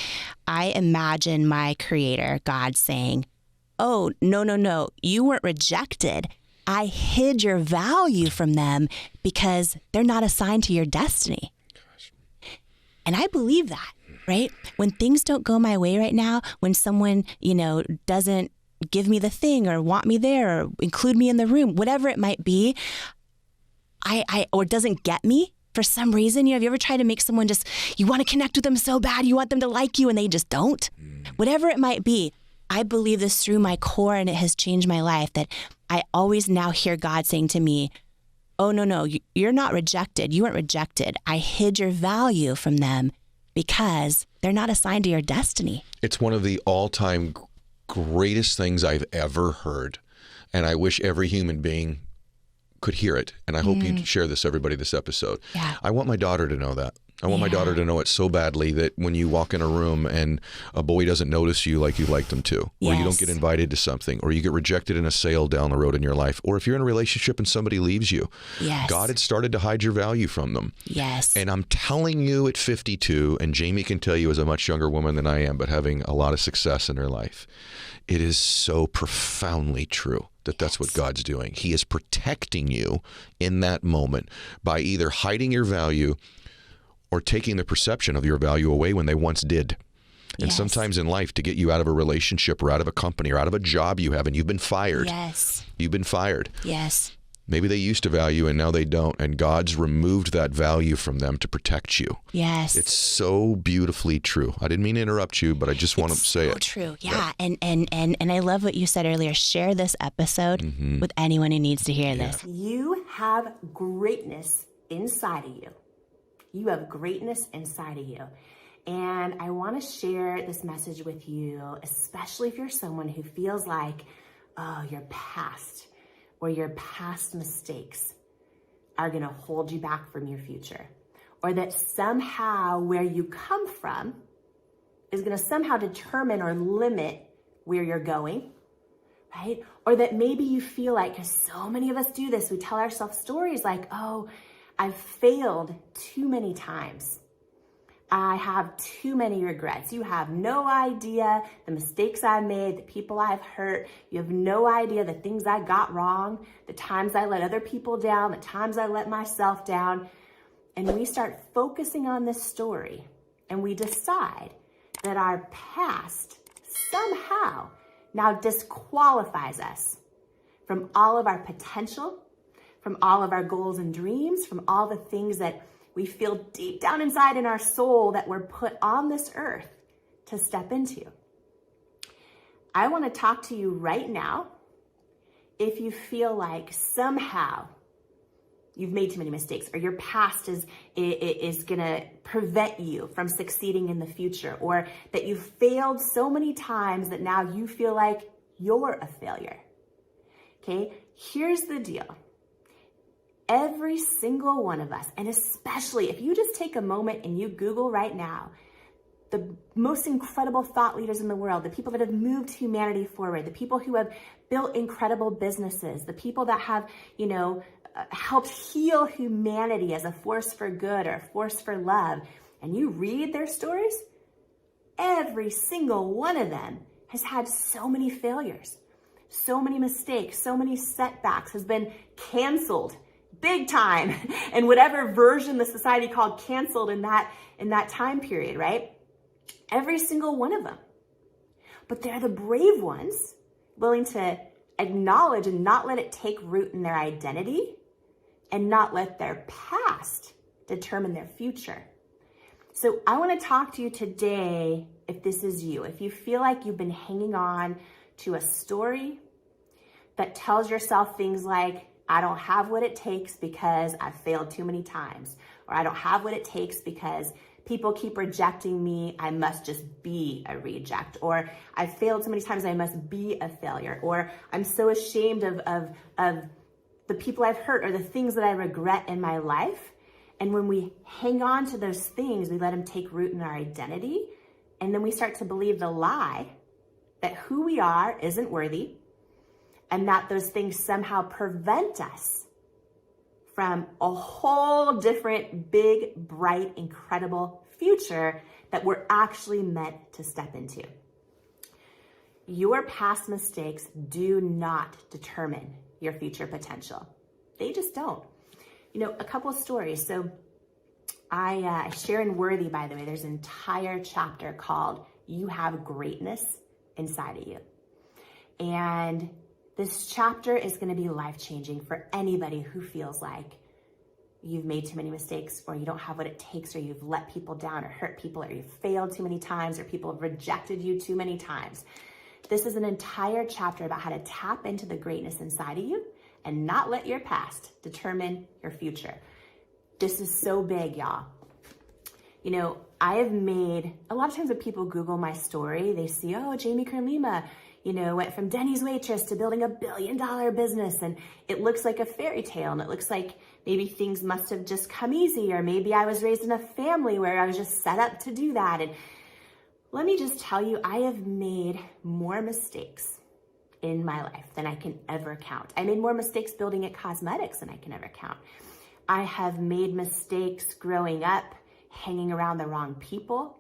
I imagine my creator, God, saying, oh, no, you weren't rejected. I hid your value from them because they're not assigned to your destiny. And I believe that, right? When things don't go my way right now, when someone, you know, doesn't give me the thing or want me there or include me in the room, whatever it might be, or doesn't get me for some reason. You know, have you ever tried to make someone you want to connect with them so bad, you want them to like you and they just don't? Whatever it might be, I believe this through my core, and it has changed my life, that I always now hear God saying to me, oh, no, you're not rejected. You weren't rejected. I hid your value from them because they're not assigned to your destiny. It's one of the all-time greatest things I've ever heard. And I wish every human being could hear it. And I hope you'd share this, everybody, this episode. Yeah. I want my daughter to know that. I want my daughter to know it so badly that when you walk in a room and a boy doesn't notice you like you'd like them to, or you don't get invited to something, or you get rejected in a sale down the road in your life, or if you're in a relationship and somebody leaves you, God had started to hide your value from them. And I'm telling you at 52, and Jamie can tell you as a much younger woman than I am, but having a lot of success in her life, it is so profoundly true that that's what God's doing. He is protecting you in that moment by either hiding your value or taking the perception of your value away when they once did. And sometimes in life, to get you out of a relationship or out of a company or out of a job you have and you've been fired. You've been fired. Maybe they used to value and now they don't. And God's removed that value from them to protect you. It's so beautifully true. I didn't mean to interrupt you, but I just want to say it. It's so true. And I love what you said earlier. Share this episode with anyone who needs to hear this. You have greatness inside of you. You have greatness inside of you. And I want to share this message with you, especially if you're someone who feels like, oh, your past or your past mistakes are going to hold you back from your future. Or that somehow where you come from is going to somehow determine or limit where you're going. right? Or that maybe you feel like, because so many of us do this, we tell ourselves stories like, oh, I've failed too many times. I have too many regrets. You have no idea the mistakes I've made, the people I've hurt. You have no idea the things I got wrong, the times I let other people down, the times I let myself down. And we start focusing on this story, and we decide that our past somehow now disqualifies us from all of our potential, from all of our goals and dreams, from all the things that we feel deep down inside in our soul that we're put on this earth to step into. I want to talk to you right now if you feel like somehow you've made too many mistakes, or your past is going to prevent you from succeeding in the future, or that you've failed so many times that now you feel like you're a failure. Okay, here's the deal. Every single one of us, and especially if you just take a moment and you Google right now, the most incredible thought leaders in the world, the people that have moved humanity forward, the people who have built incredible businesses, the people that have, helped heal humanity as a force for good or a force for love, and you read their stories, every single one of them has had so many failures, so many mistakes, so many setbacks, has been canceled big time in whatever version the society called canceled in that time period, right? Every single one of them. But they're the brave ones, willing to acknowledge and not let it take root in their identity, and not let their past determine their future. So I want to talk to you today, if this is you, if you feel like you've been hanging on to a story that tells yourself things like, I don't have what it takes because I've failed too many times, or I don't have what it takes because people keep rejecting me, I must just be a reject, or I failed so many times, I must be a failure, or I'm so ashamed of the people I've hurt or the things that I regret in my life. And when we hang on to those things, we let them take root in our identity, and then we start to believe the lie that who we are isn't worthy, and that those things somehow prevent us from a whole different, big, bright, incredible future that we're actually meant to step into. Your past mistakes do not determine your future potential. They just don't. A couple of stories. So I share in Worthy, by the way, there's an entire chapter called You Have Greatness Inside of You. And this chapter is going to be life-changing for anybody who feels like you've made too many mistakes, or you don't have what it takes, or you've let people down or hurt people, or you've failed too many times, or people have rejected you too many times. This is an entire chapter about how to tap into the greatness inside of you and not let your past determine your future. This is so big, y'all. I have made, a lot of times when people Google my story, they see, oh, Jamie Kern Lima, went from Denny's waitress to building $1 billion business, and it looks like a fairy tale, and it looks like maybe things must have just come easy, or maybe I was raised in a family where I was just set up to do that. And let me just tell you, I have made more mistakes in my life than I can ever count. I made more mistakes building at cosmetics than I can ever count. I have made mistakes growing up, hanging around the wrong people.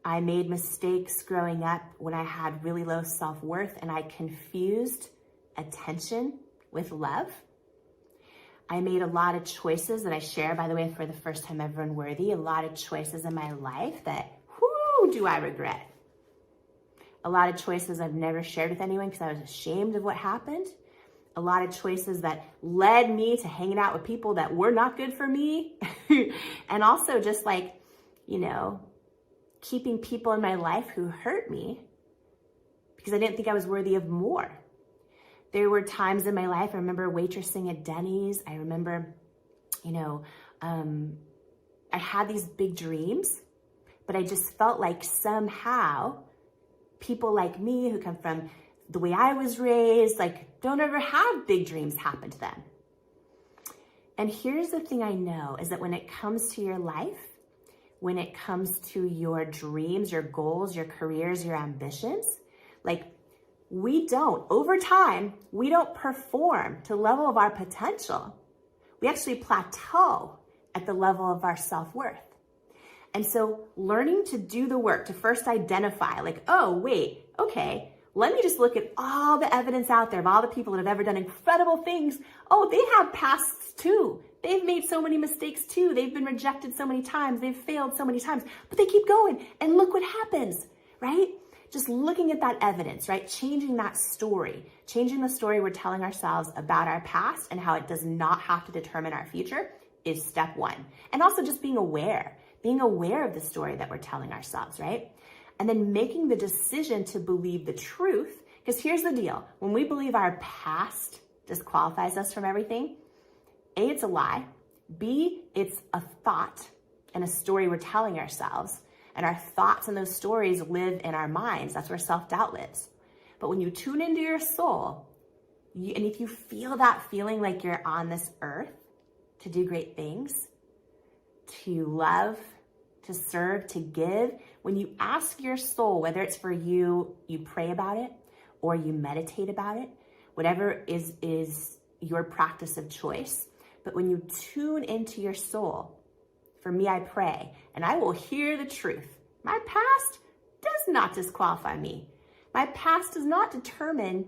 I made mistakes growing up when I had really low self-worth and I confused attention with love. I made a lot of choices that I share, by the way, for the first time ever in Worthy, a lot of choices in my life that, do I regret? A lot of choices I've never shared with anyone because I was ashamed of what happened. A lot of choices that led me to hanging out with people that were not good for me. And also just keeping people in my life who hurt me because I didn't think I was worthy of more. There were times in my life, I remember waitressing at Denny's. I remember, I had these big dreams, but I just felt like somehow people like me who come from the way I was raised, don't ever have big dreams happen to them. And here's the thing I know is that when it comes to your life, when it comes to your dreams, your goals, your careers, your ambitions, over time, we don't perform to the level of our potential. We actually plateau at the level of our self-worth. And so learning to do the work to first identify, like, oh, wait, okay, let me just look at all the evidence out there of all the people that have ever done incredible things. Oh, they have pasts too. They've made so many mistakes too. They've been rejected so many times. They've failed so many times, but they keep going. And look what happens, right? Just looking at that evidence, right? Changing that story, changing the story we're telling ourselves about our past and how it does not have to determine our future is step one. And also just being aware of the story that we're telling ourselves, right? And then making the decision to believe the truth. Because here's the deal. When we believe our past disqualifies us from everything, A, it's a lie. B, it's a thought and a story we're telling ourselves. And our thoughts and those stories live in our minds. That's where self-doubt lives. But when you tune into your soul, and if you feel that feeling like you're on this earth to do great things, to love, to serve, to give, when you ask your soul, whether it's for you, you pray about it, or you meditate about it, whatever is your practice of choice. But when you tune into your soul, for me, I pray, and I will hear the truth. My past does not disqualify me. My past does not determine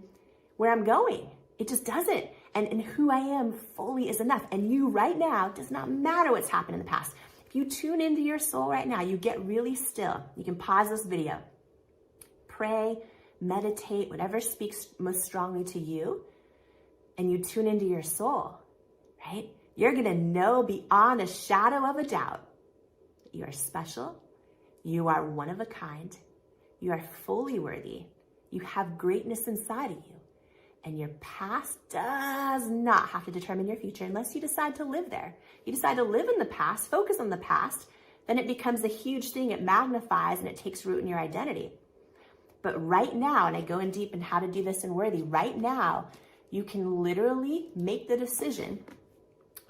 where I'm going. It just doesn't. And who I am fully is enough. And you right now, does not matter what's happened in the past. If you tune into your soul right now, you get really still. You can pause this video. Pray, meditate, whatever speaks most strongly to you, and you tune into your soul, right? You're gonna know beyond a shadow of a doubt that you are special, you are one of a kind, you are fully worthy, you have greatness inside of you, and your past does not have to determine your future unless you decide to live there. You decide to live in the past, focus on the past, then it becomes a huge thing, it magnifies and it takes root in your identity. But right now, and I go in deep in how to do this in Worthy, right now, you can literally make the decision,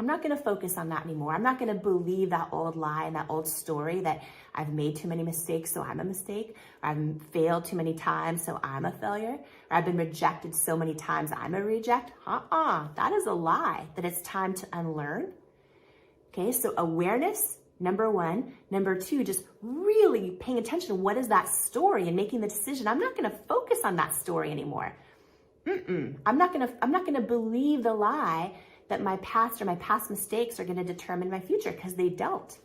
I'm not gonna focus on that anymore. I'm not gonna believe that old lie and that old story that I've made too many mistakes, so I'm a mistake, or I've failed too many times, so I'm a failure, or I've been rejected so many times, I'm a reject. That is a lie that it's time to unlearn. Okay, so awareness, number one. Number two, just really paying attention to what is that story and making the decision. I'm not gonna focus on that story anymore. I'm not gonna believe the lie that my past or my past mistakes are gonna determine my future, because they don't.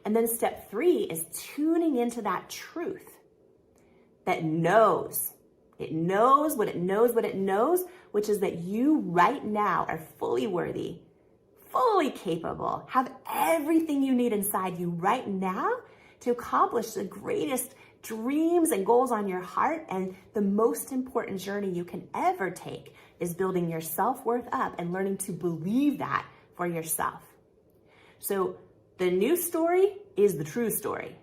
And then step three is tuning into that truth that knows. It knows what it knows, which is that you right now are fully worthy, fully capable, have everything you need inside you right now to accomplish the greatest dreams and goals on your heart. And the most important journey you can ever take is building your self-worth up and learning to believe that for yourself. So the new story is the true story.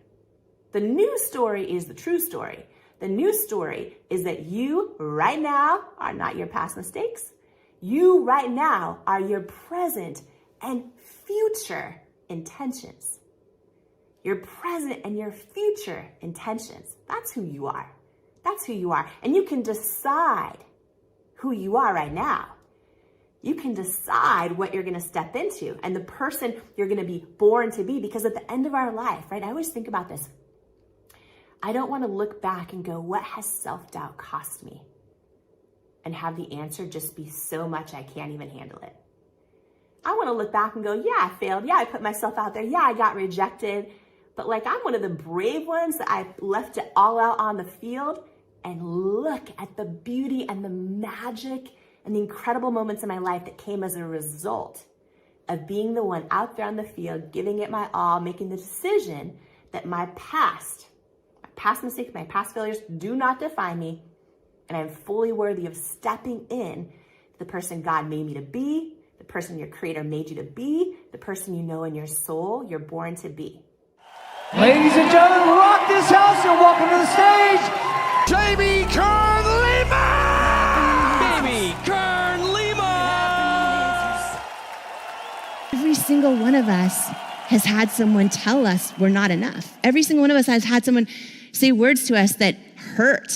The new story is the true story. The new story is that you right now are not your past mistakes. You right now are your present and future intentions. Your present and your future intentions. That's who you are. That's who you are. And you can decide who you are right now. You can decide what you're going to step into and the person you're going to be born to be, because at the end of our life, right? I always think about this. I don't want to look back and go, what has self-doubt cost me? And have the answer just be so much I can't even handle it. I want to look back and go, yeah, I failed. Yeah, I put myself out there. Yeah, I got rejected. But like, I'm one of the brave ones that I left it all out on the field, and look at the beauty and the magic and the incredible moments in my life that came as a result of being the one out there on the field, giving it my all, making the decision that my past mistakes, my past failures do not define me, and I'm fully worthy of stepping in to the person God made me to be, the person your creator made you to be, the person you know in your soul you're born to be. Ladies and gentlemen, rock this house and welcome to the stage, Jamie Kern Lima! Baby Kern Lima! Every single one of us has had someone tell us we're not enough. Every single one of us has had someone say words to us that hurt.